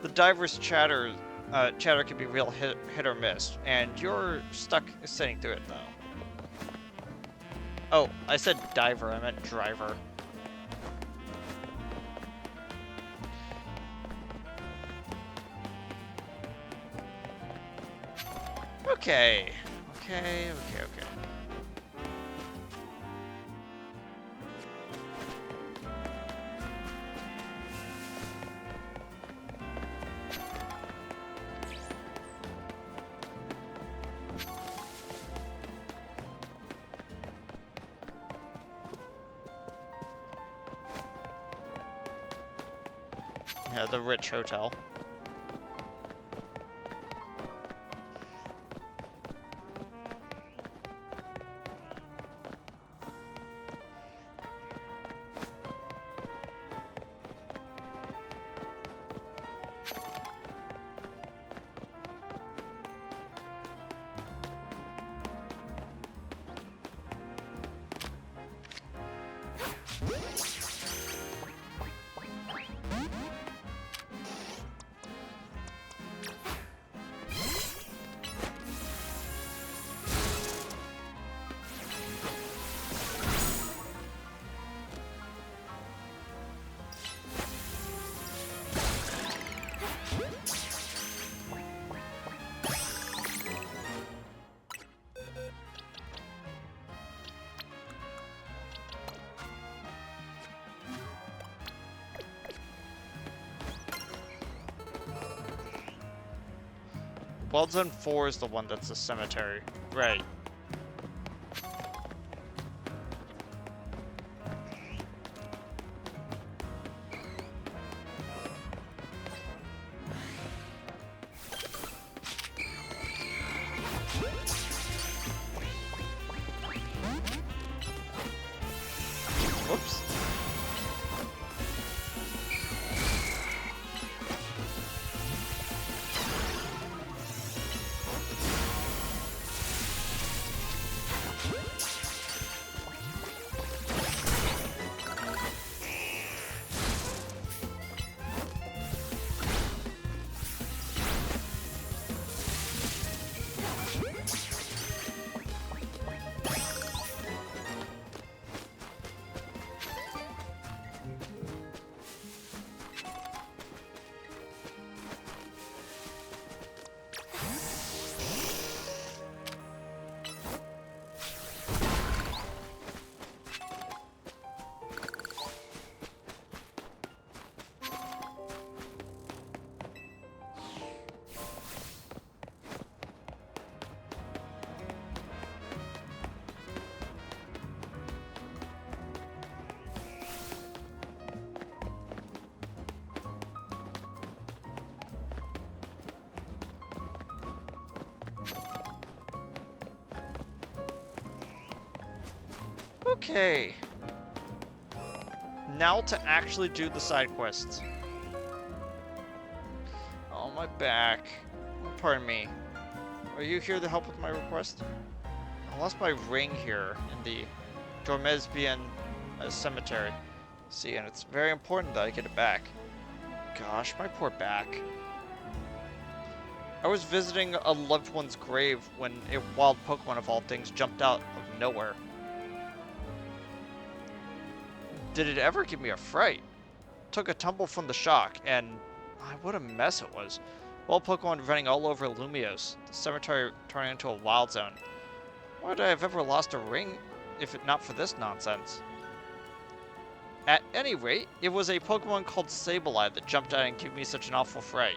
The diver's chatter can be real hit or miss, and you're stuck sitting through it though. Oh, I said diver, I meant driver. Okay. Okay. Yeah, the rich hotel. Wild Zone 4 is the one that's a cemetery. Right. Whoops. Okay. Now to actually do the side quests. back. Pardon me. Are you here to help with my request? I lost my ring here in the Dormesbian cemetery. See, and it's very important that I get it back. Gosh, my poor back. I was visiting a loved one's grave when a wild Pokemon of all things jumped out of nowhere. Did it ever give me a fright? Took a tumble from the shock, and what a mess it was. Wild Pokemon running all over Lumios, the cemetery turning into a wild zone. Why would I have ever lost a ring if it not for this nonsense? At any rate, it was a Pokemon called Sableye that jumped out and gave me such an awful fright.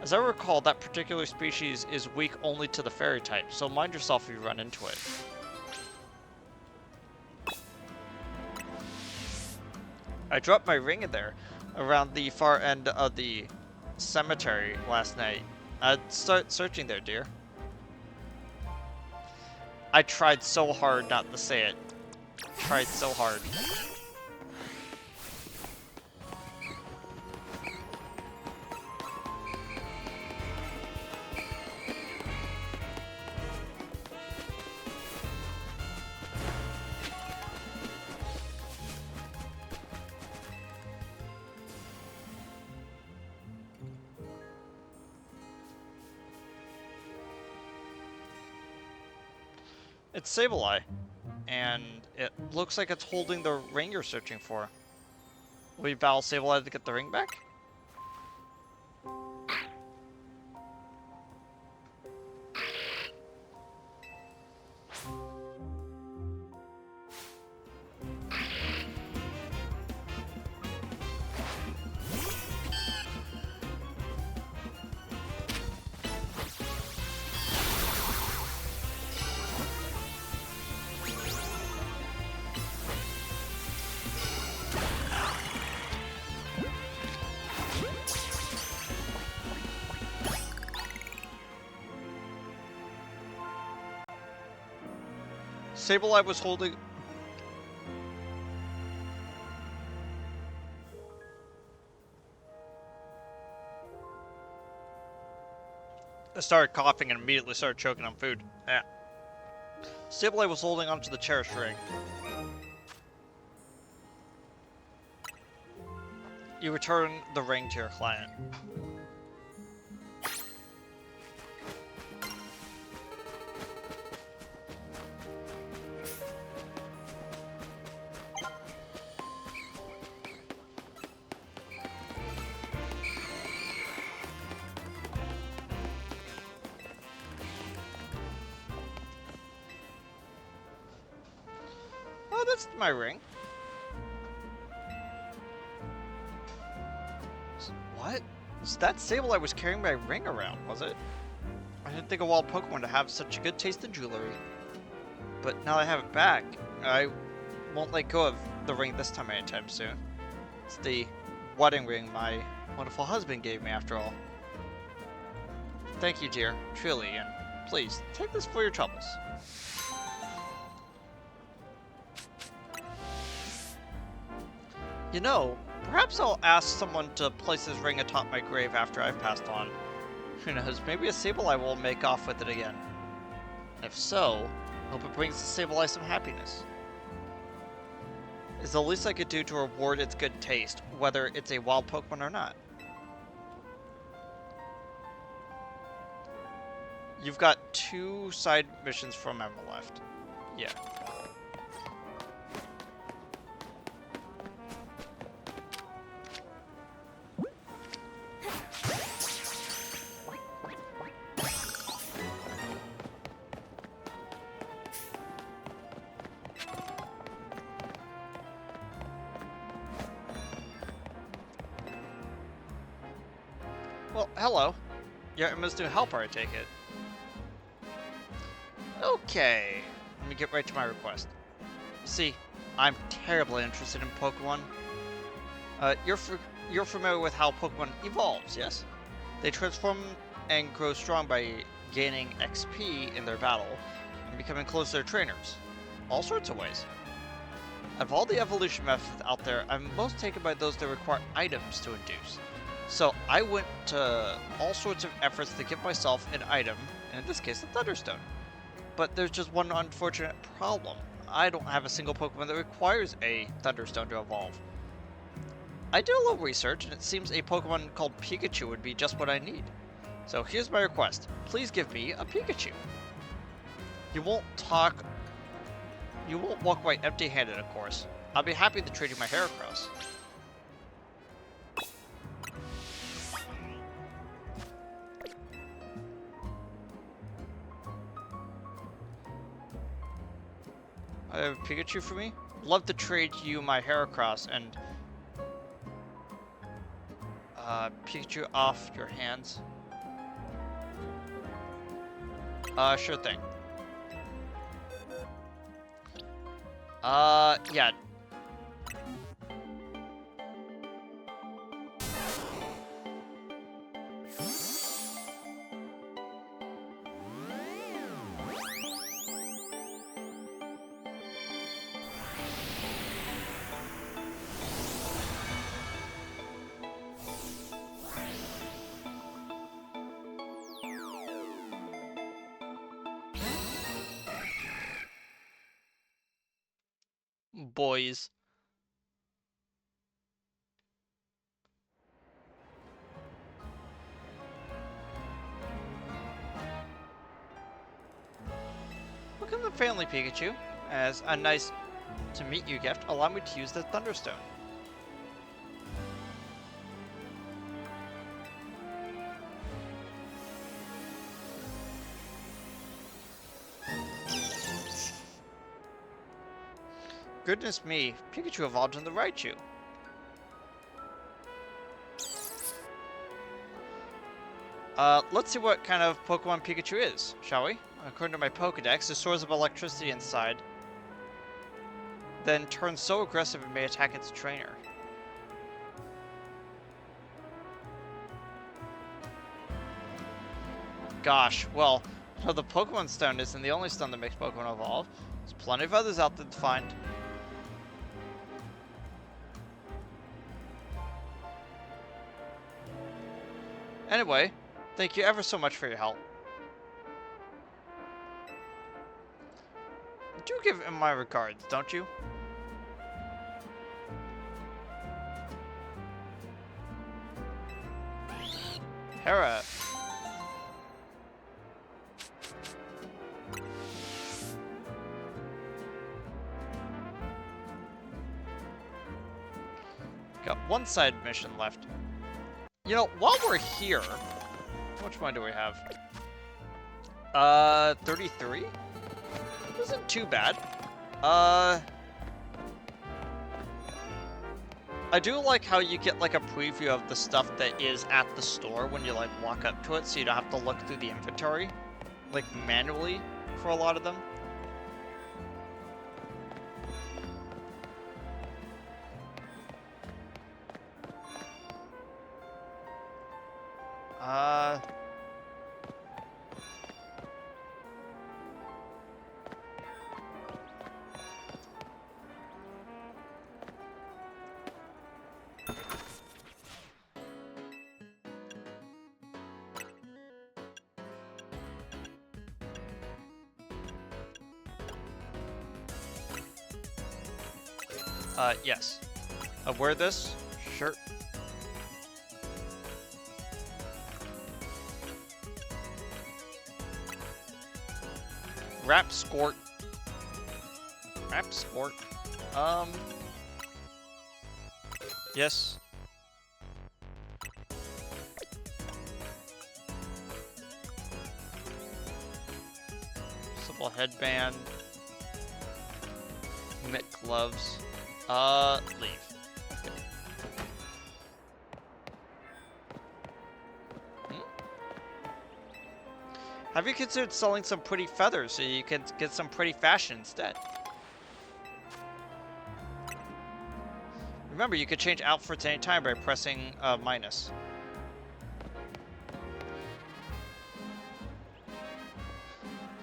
As I recall, that particular species is weak only to the fairy type, so mind yourself if you run into it. I dropped my ring in there, around the far end of the cemetery last night. I'd start searching there, dear. I tried so hard not to say it. Tried so hard. It's Sableye, and it looks like it's holding the ring you're searching for. Will you battle Sableye to get the ring back? Sableye was holding... I started coughing and immediately started choking on food. Yeah. Sableye was holding onto the cherished ring. You return the ring to your client. Oh, that's my ring. What? So that Sableye was carrying my ring around, was it? I didn't think a wild Pokemon to have such a good taste in jewelry. But now that I have it back, I won't let go of the ring this time anytime soon. It's the wedding ring my wonderful husband gave me, after all. Thank you, dear, truly, and please, take this for your troubles. You know, perhaps I'll ask someone to place this ring atop my grave after I've passed on. Who knows, maybe a Sableye will make off with it again. If so, I hope it brings the Sableye some happiness. It's the least I could do to reward its good taste, whether it's a wild Pokemon or not. You've got 2 side missions from Emma left. Yeah. Well, hello. You're Emma's new helper, I take it. Okay, let me get right to my request. See, I'm terribly interested in Pokemon. You're familiar with how Pokemon evolves, yes? They transform and grow strong by gaining XP in their battle and becoming close to their trainers. All sorts of ways. Of all the evolution methods out there, I'm most taken by those that require items to induce. So I went to all sorts of efforts to give myself an item, and in this case, a Thunderstone. But there's just one unfortunate problem. I don't have a single Pokemon that requires a Thunderstone to evolve. I did a little research, and it seems a Pokemon called Pikachu would be just what I need. So here's my request. Please give me a Pikachu. You won't walk away empty-handed, of course. I'll be happy to trade you my Heracross. I have a Pikachu for me? Love to trade you my Heracross and Pikachu off your hands. Sure thing. Yeah. Boys. Welcome to the family, Pikachu. As a nice to meet you gift, allow me to use the Thunderstone. Goodness me, Pikachu evolved in the Raichu. Let's see what kind of Pokemon Pikachu is, shall we? According to my Pokedex, the source of electricity inside then turns so aggressive it may attack its trainer. Gosh, well, the Pokemon Stone isn't the only stone that makes Pokemon evolve. There's plenty of others out there to find. Anyway, thank you ever so much for your help. Do give him my regards, don't you? Hera. Got one side mission left. You know, while we're here, how much money do we have? 33? Isn't too bad. I do like how you get like a preview of the stuff that is at the store when you like walk up to it, so you don't have to look through the inventory, like manually for a lot of them. Yes. Wear this shirt. Wrap Skort. Wrap Skort. Yes. Simple headband. Mitt gloves. Leave. Okay. Have you considered selling some pretty feathers so you can get some pretty fashion instead? Remember, you could change outfits anytime by pressing minus.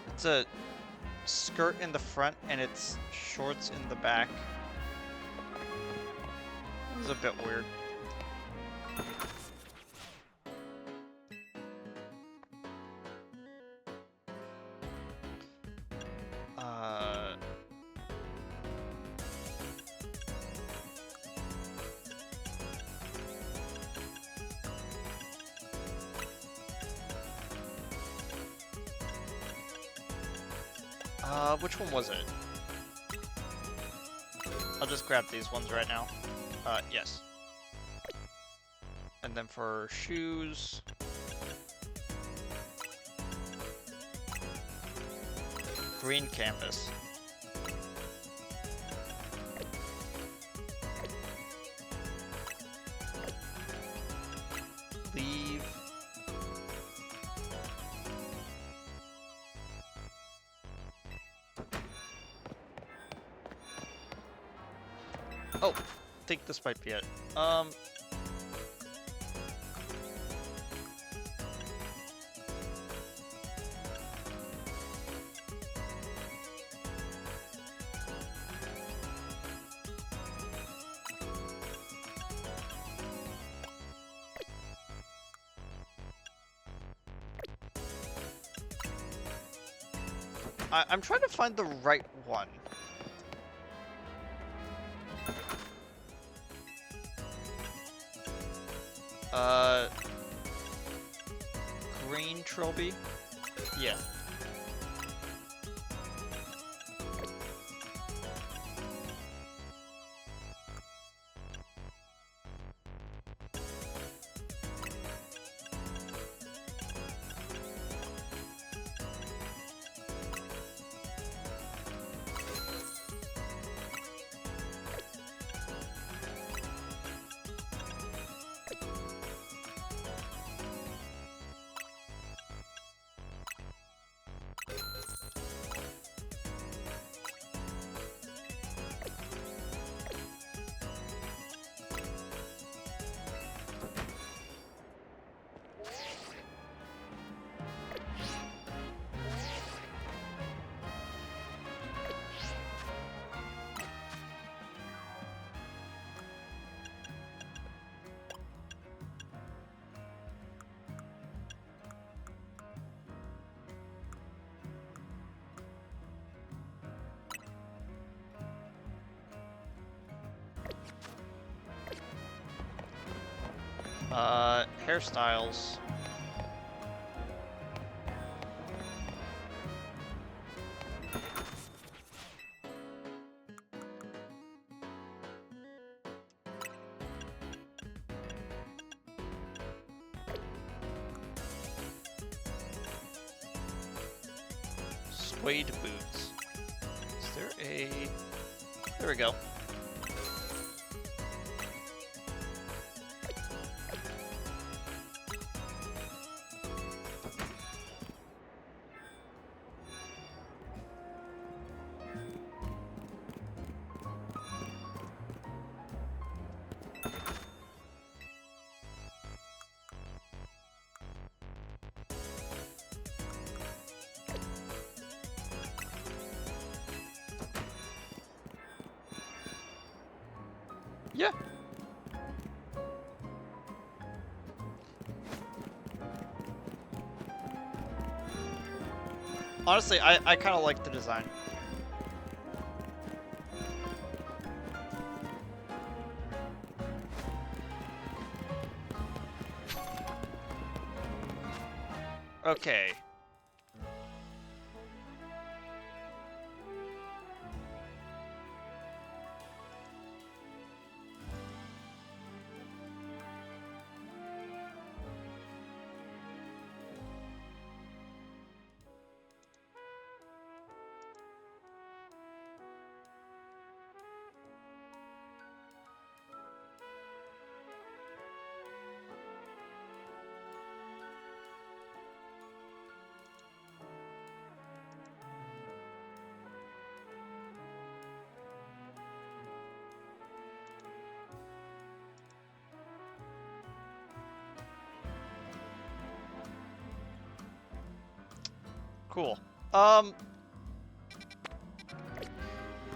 It's a skirt in the front and it's shorts in the back. It's a bit weird. Which one was it? I'll just grab these ones right now. Yes. And then for shoes... green canvas. Leave. Oh, I think this might be it. I'm trying to find the right one. Green trilby? Yeah. Hairstyles. Suede boots. Is there a... There we go. Yeah. Honestly, I kind of like the design. Okay. Cool.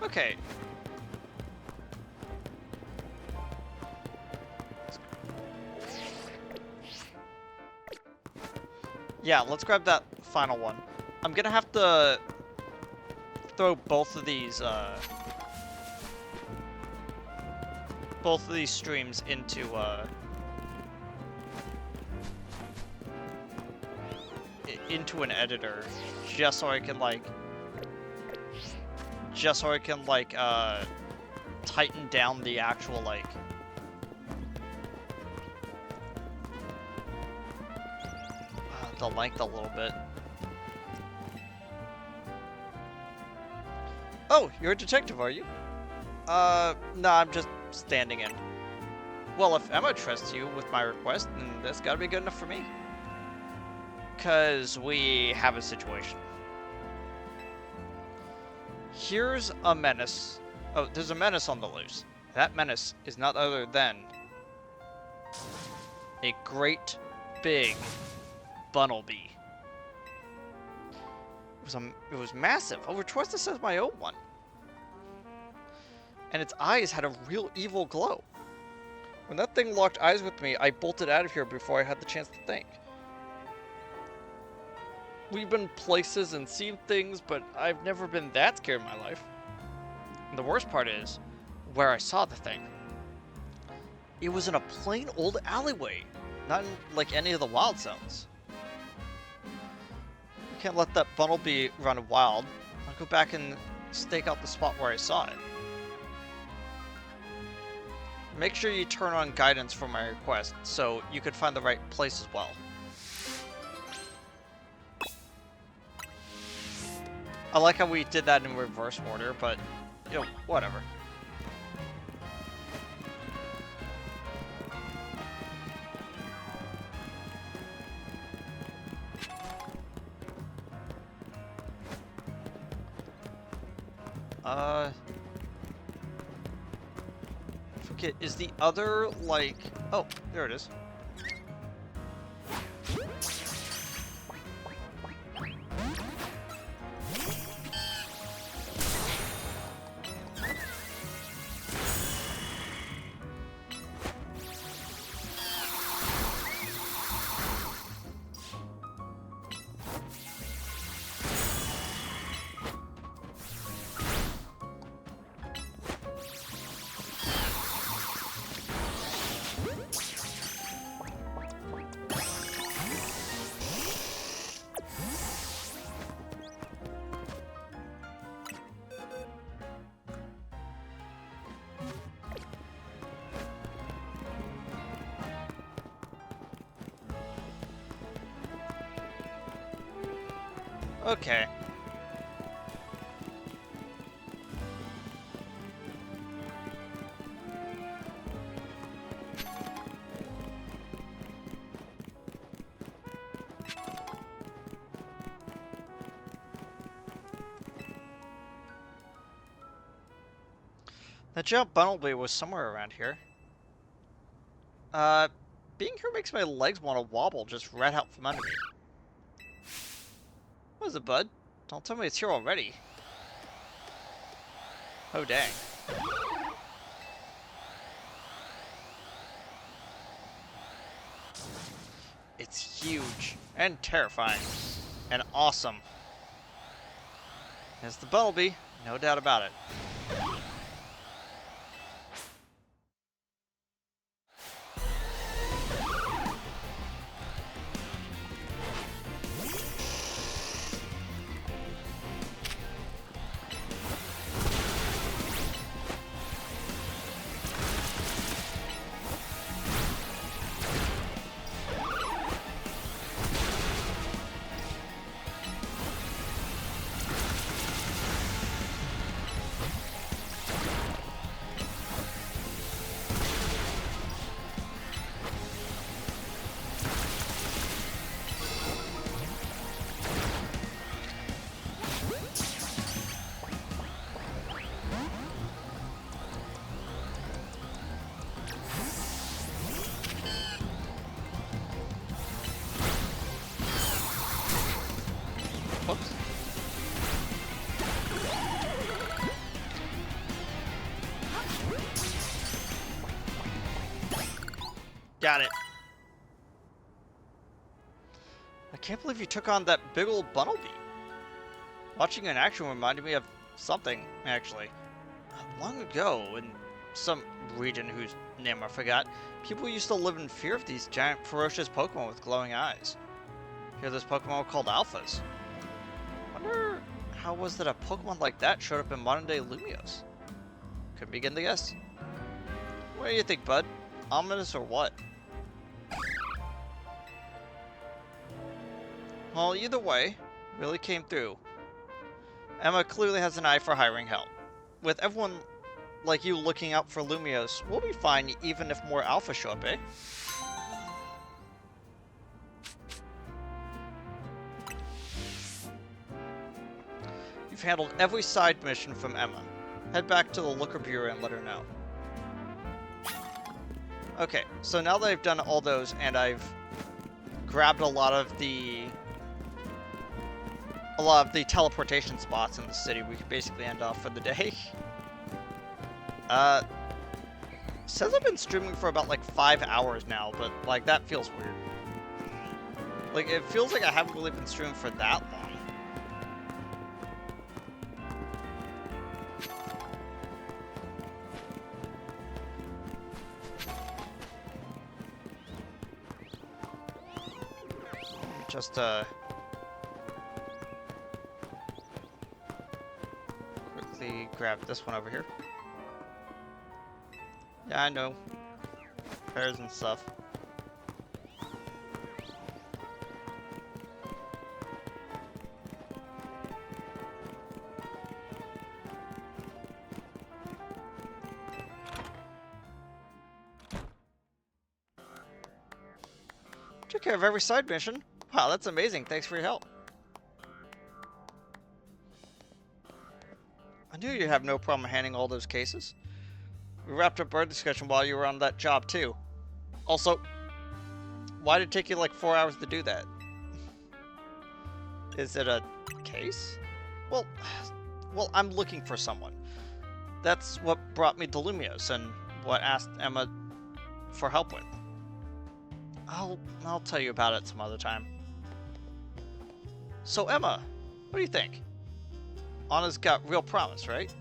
Okay. Yeah, let's grab that final one. I'm gonna have to throw both of these streams into an editor, just so I can like just so I can, like, tighten down the actual, like... the length a little bit. Oh, you're a detective, are you? No, I'm just standing in. Well, if Emma trusts you with my request, then that's gotta be good enough for me. Because we have a situation. Here's a menace. Oh, there's a menace on the loose. That menace is not other than a great big Bunnelby. It was massive, over twice the size of my own one. And its eyes had a real evil glow. When that thing locked eyes with me, I bolted out of here before I had the chance to think. We've been places and seen things, but I've never been that scared in my life. And the worst part is, where I saw the thing. It was in a plain old alleyway, not in, like, any of the wild zones. I can't let that Bunnelby run wild. I'll go back and stake out the spot where I saw it. Make sure you turn on guidance for my request, so you could find the right place as well. I like how we did that in reverse order, but, you know, whatever. Forget, is the other, like... Oh, there it is. Okay. That giant Bunnelby was somewhere around here. Being here makes my legs want to wobble just right out from under me. What is it, bud? Don't tell me it's here already. Oh, dang. It's huge and terrifying and awesome. It's the Bunnelby, no doubt about it. Whoops. Got it. I can't believe you took on that big old Bunnelby. Watching in action reminded me of something, actually. Long ago, in some region whose name I forgot, people used to live in fear of these giant, ferocious Pokemon with glowing eyes. Here, this Pokemon were called Alphas. Wonder how was that a Pokemon like that showed up in modern-day Lumios? Couldn't begin to guess. What do you think, bud? Ominous or what? Well, either way, really came through. Emma clearly has an eye for hiring help. With everyone like you looking out for Lumios, we'll be fine even if more Alpha show up, eh? You've handled every side mission from Emma. Head back to the Looker Bureau and let her know. Okay, so now that I've done all those and I've grabbed a lot of the teleportation spots in the city, we can basically end off for the day. Says I've been streaming for about like 5 hours now, but like that feels weird. Like it feels like I haven't really been streaming for that long. Just quickly grab this one over here. Yeah, I know. Pairs and stuff. Took care of every side mission. Wow, that's amazing. Thanks for your help. I knew you'd have no problem handling all those cases. We wrapped up our discussion while you were on that job, too. Also, why did it take you like 4 hours to do that? Is it a case? Well, I'm looking for someone. That's what brought me to Lumios and what asked Emma for help with. I'll tell you about it some other time. So Emma, what do you think? Anna's got real promise, right?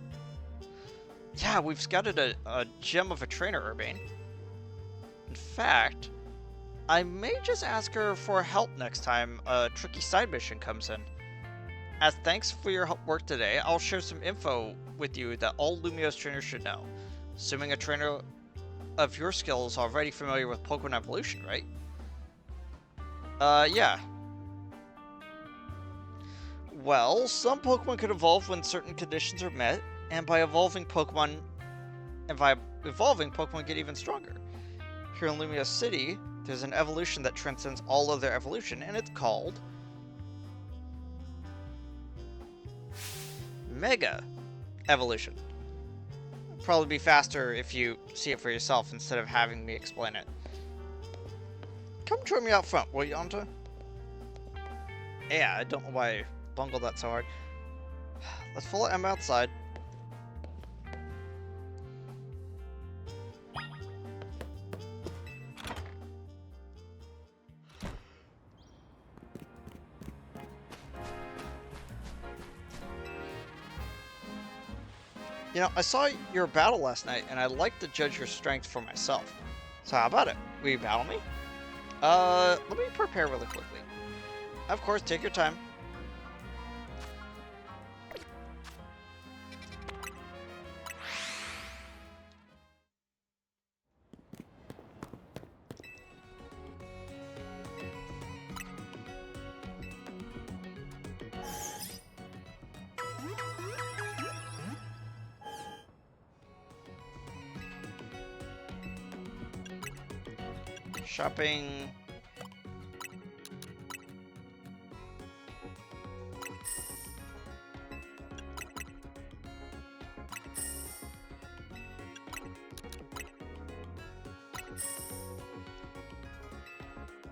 Yeah, we've scouted a gem of a trainer, Urbane. In fact, I may just ask her for help next time a tricky side mission comes in. As thanks for your work today, I'll share some info with you that all Lumios trainers should know. Assuming a trainer of your skill is already familiar with Pokemon evolution, right? Yeah. Well, some Pokemon could evolve when certain conditions are met, and by evolving Pokemon get even stronger. Here in Lumia City, there's an evolution that transcends all other evolution, and it's called Mega Evolution. It'll probably be faster if you see it for yourself instead of having me explain it. Come join me out front, will you, Anta? Yeah, I don't know why I bungled that so hard. Let's follow Emma outside. You know, I saw your battle last night, and I'd like to judge your strength for myself. So how about it? Will you battle me? Let me prepare really quickly. Of course, take your time. Shopping.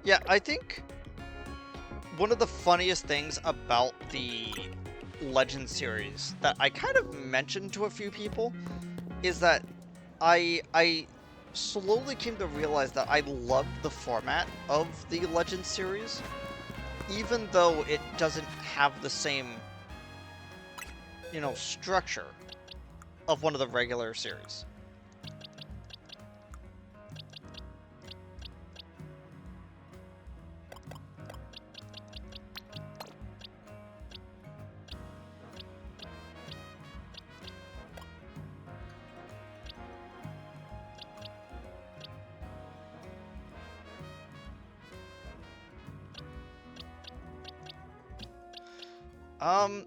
Yeah, I think one of the funniest things about the Legend series that I kind of mentioned to a few people is that I slowly came to realize that I loved the format of the Legend series, even though it doesn't have the same, you know, structure of one of the regular series. Um...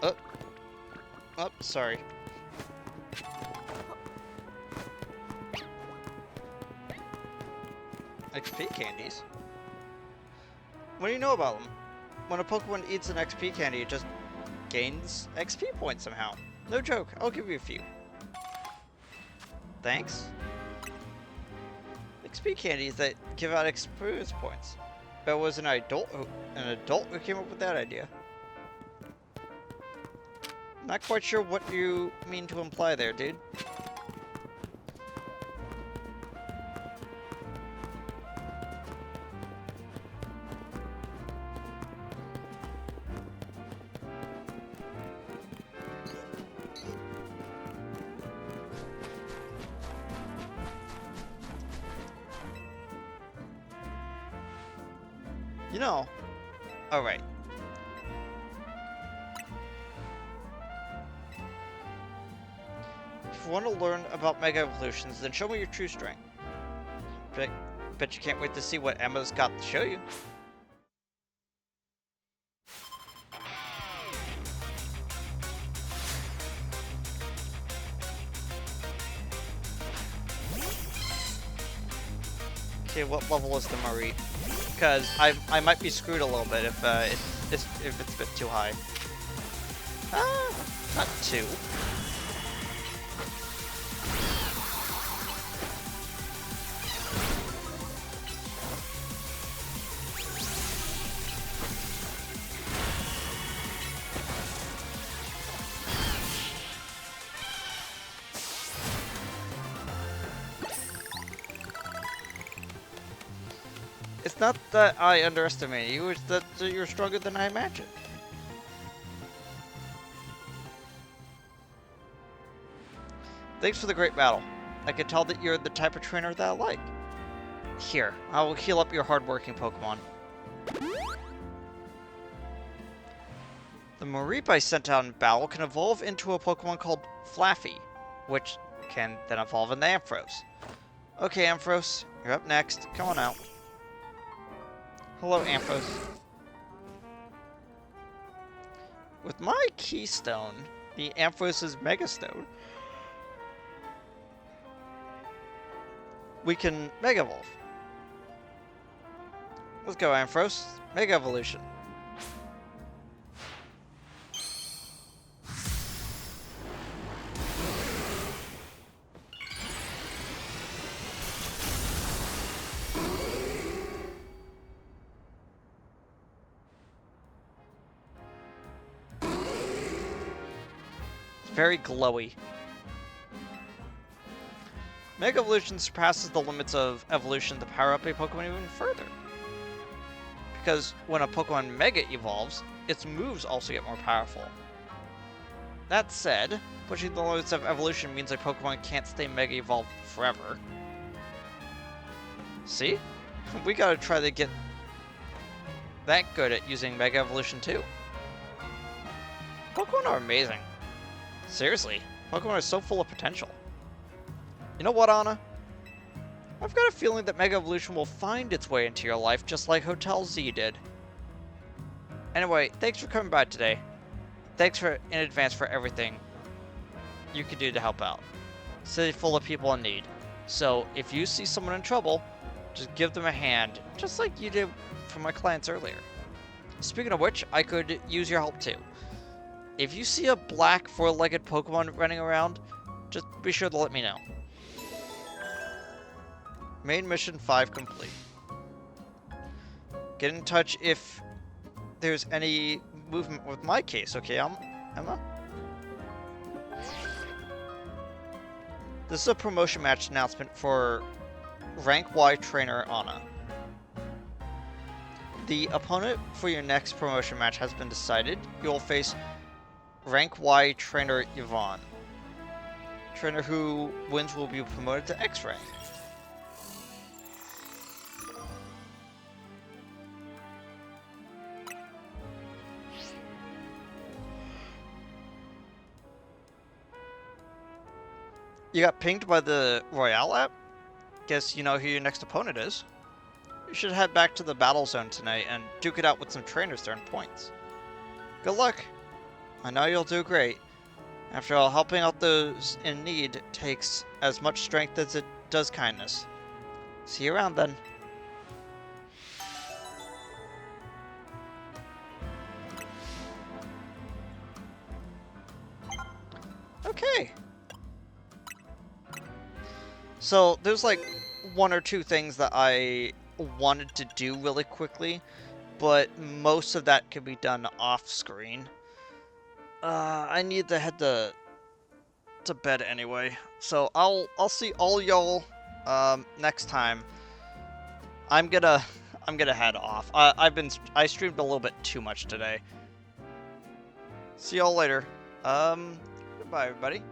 Oh, oh, sorry. XP candies? What do you know about them? When a Pokemon eats an XP candy, it just gains XP points somehow. No joke, I'll give you a few. Thanks. XP candies that give out experience points. But it was an adult who came up with that idea. Not quite sure what you mean to imply there, dude. You know, alright. If you want to learn about Mega Evolutions, then show me your true strength. Bet you can't wait to see what Emma's got to show you. Okay, what level is the Marie? Because I might be screwed a little bit if it's a bit too high. Not too. It's not that I underestimate you, it's that you're stronger than I imagined. Thanks for the great battle. I can tell that you're the type of trainer that I like. Here, I will heal up your hardworking Pokemon. The Mareep I sent out in battle can evolve into a Pokemon called Flaffy, which can then evolve into Ampharos. Okay, Ampharos, you're up next. Come on out. Hello, Ampharos. With my Keystone, the Ampharos' Megastone, we can Mega Evolve. Let's go, Ampharos. Mega Evolution. Very glowy. Mega Evolution surpasses the limits of evolution to power up a Pokemon even further. Because when a Pokemon Mega evolves, its moves also get more powerful. That said, pushing the limits of evolution means a Pokemon can't stay Mega evolved forever. See? We gotta try to get that good at using Mega Evolution too. Pokemon are amazing. Seriously, Pokemon are so full of potential. You know what, Anna? I've got a feeling that Mega Evolution will find its way into your life just like Hotel Z did. Anyway, thanks for coming by today. Thanks in advance for everything you could do to help out. City full of people in need. So, if you see someone in trouble, just give them a hand, just like you did for my clients earlier. Speaking of which, I could use your help too. if you see a black four-legged Pokemon running around, just be sure to let me know. Main mission 5 complete. Get in touch if there's any movement with my case, okay, Emma? This is a promotion match announcement for Rank Y trainer Anna. The opponent for your next promotion match has been decided. You'll face Rank Y trainer Yvonne. Trainer who wins will be promoted to X rank. You got pinged by the Royale app? Guess you know who your next opponent is. You should head back to the battle zone tonight and duke it out with some trainers to earn points. Good luck! I know you'll do great. After all, helping out those in need takes as much strength as it does kindness. See you around then. Okay. So, there's like one or two things that I wanted to do really quickly, but most of that can be done off screen. I need to head to bed anyway, so I'll see all y'all next time. I'm gonna head off. I streamed a little bit too much today. See y'all later. Goodbye everybody.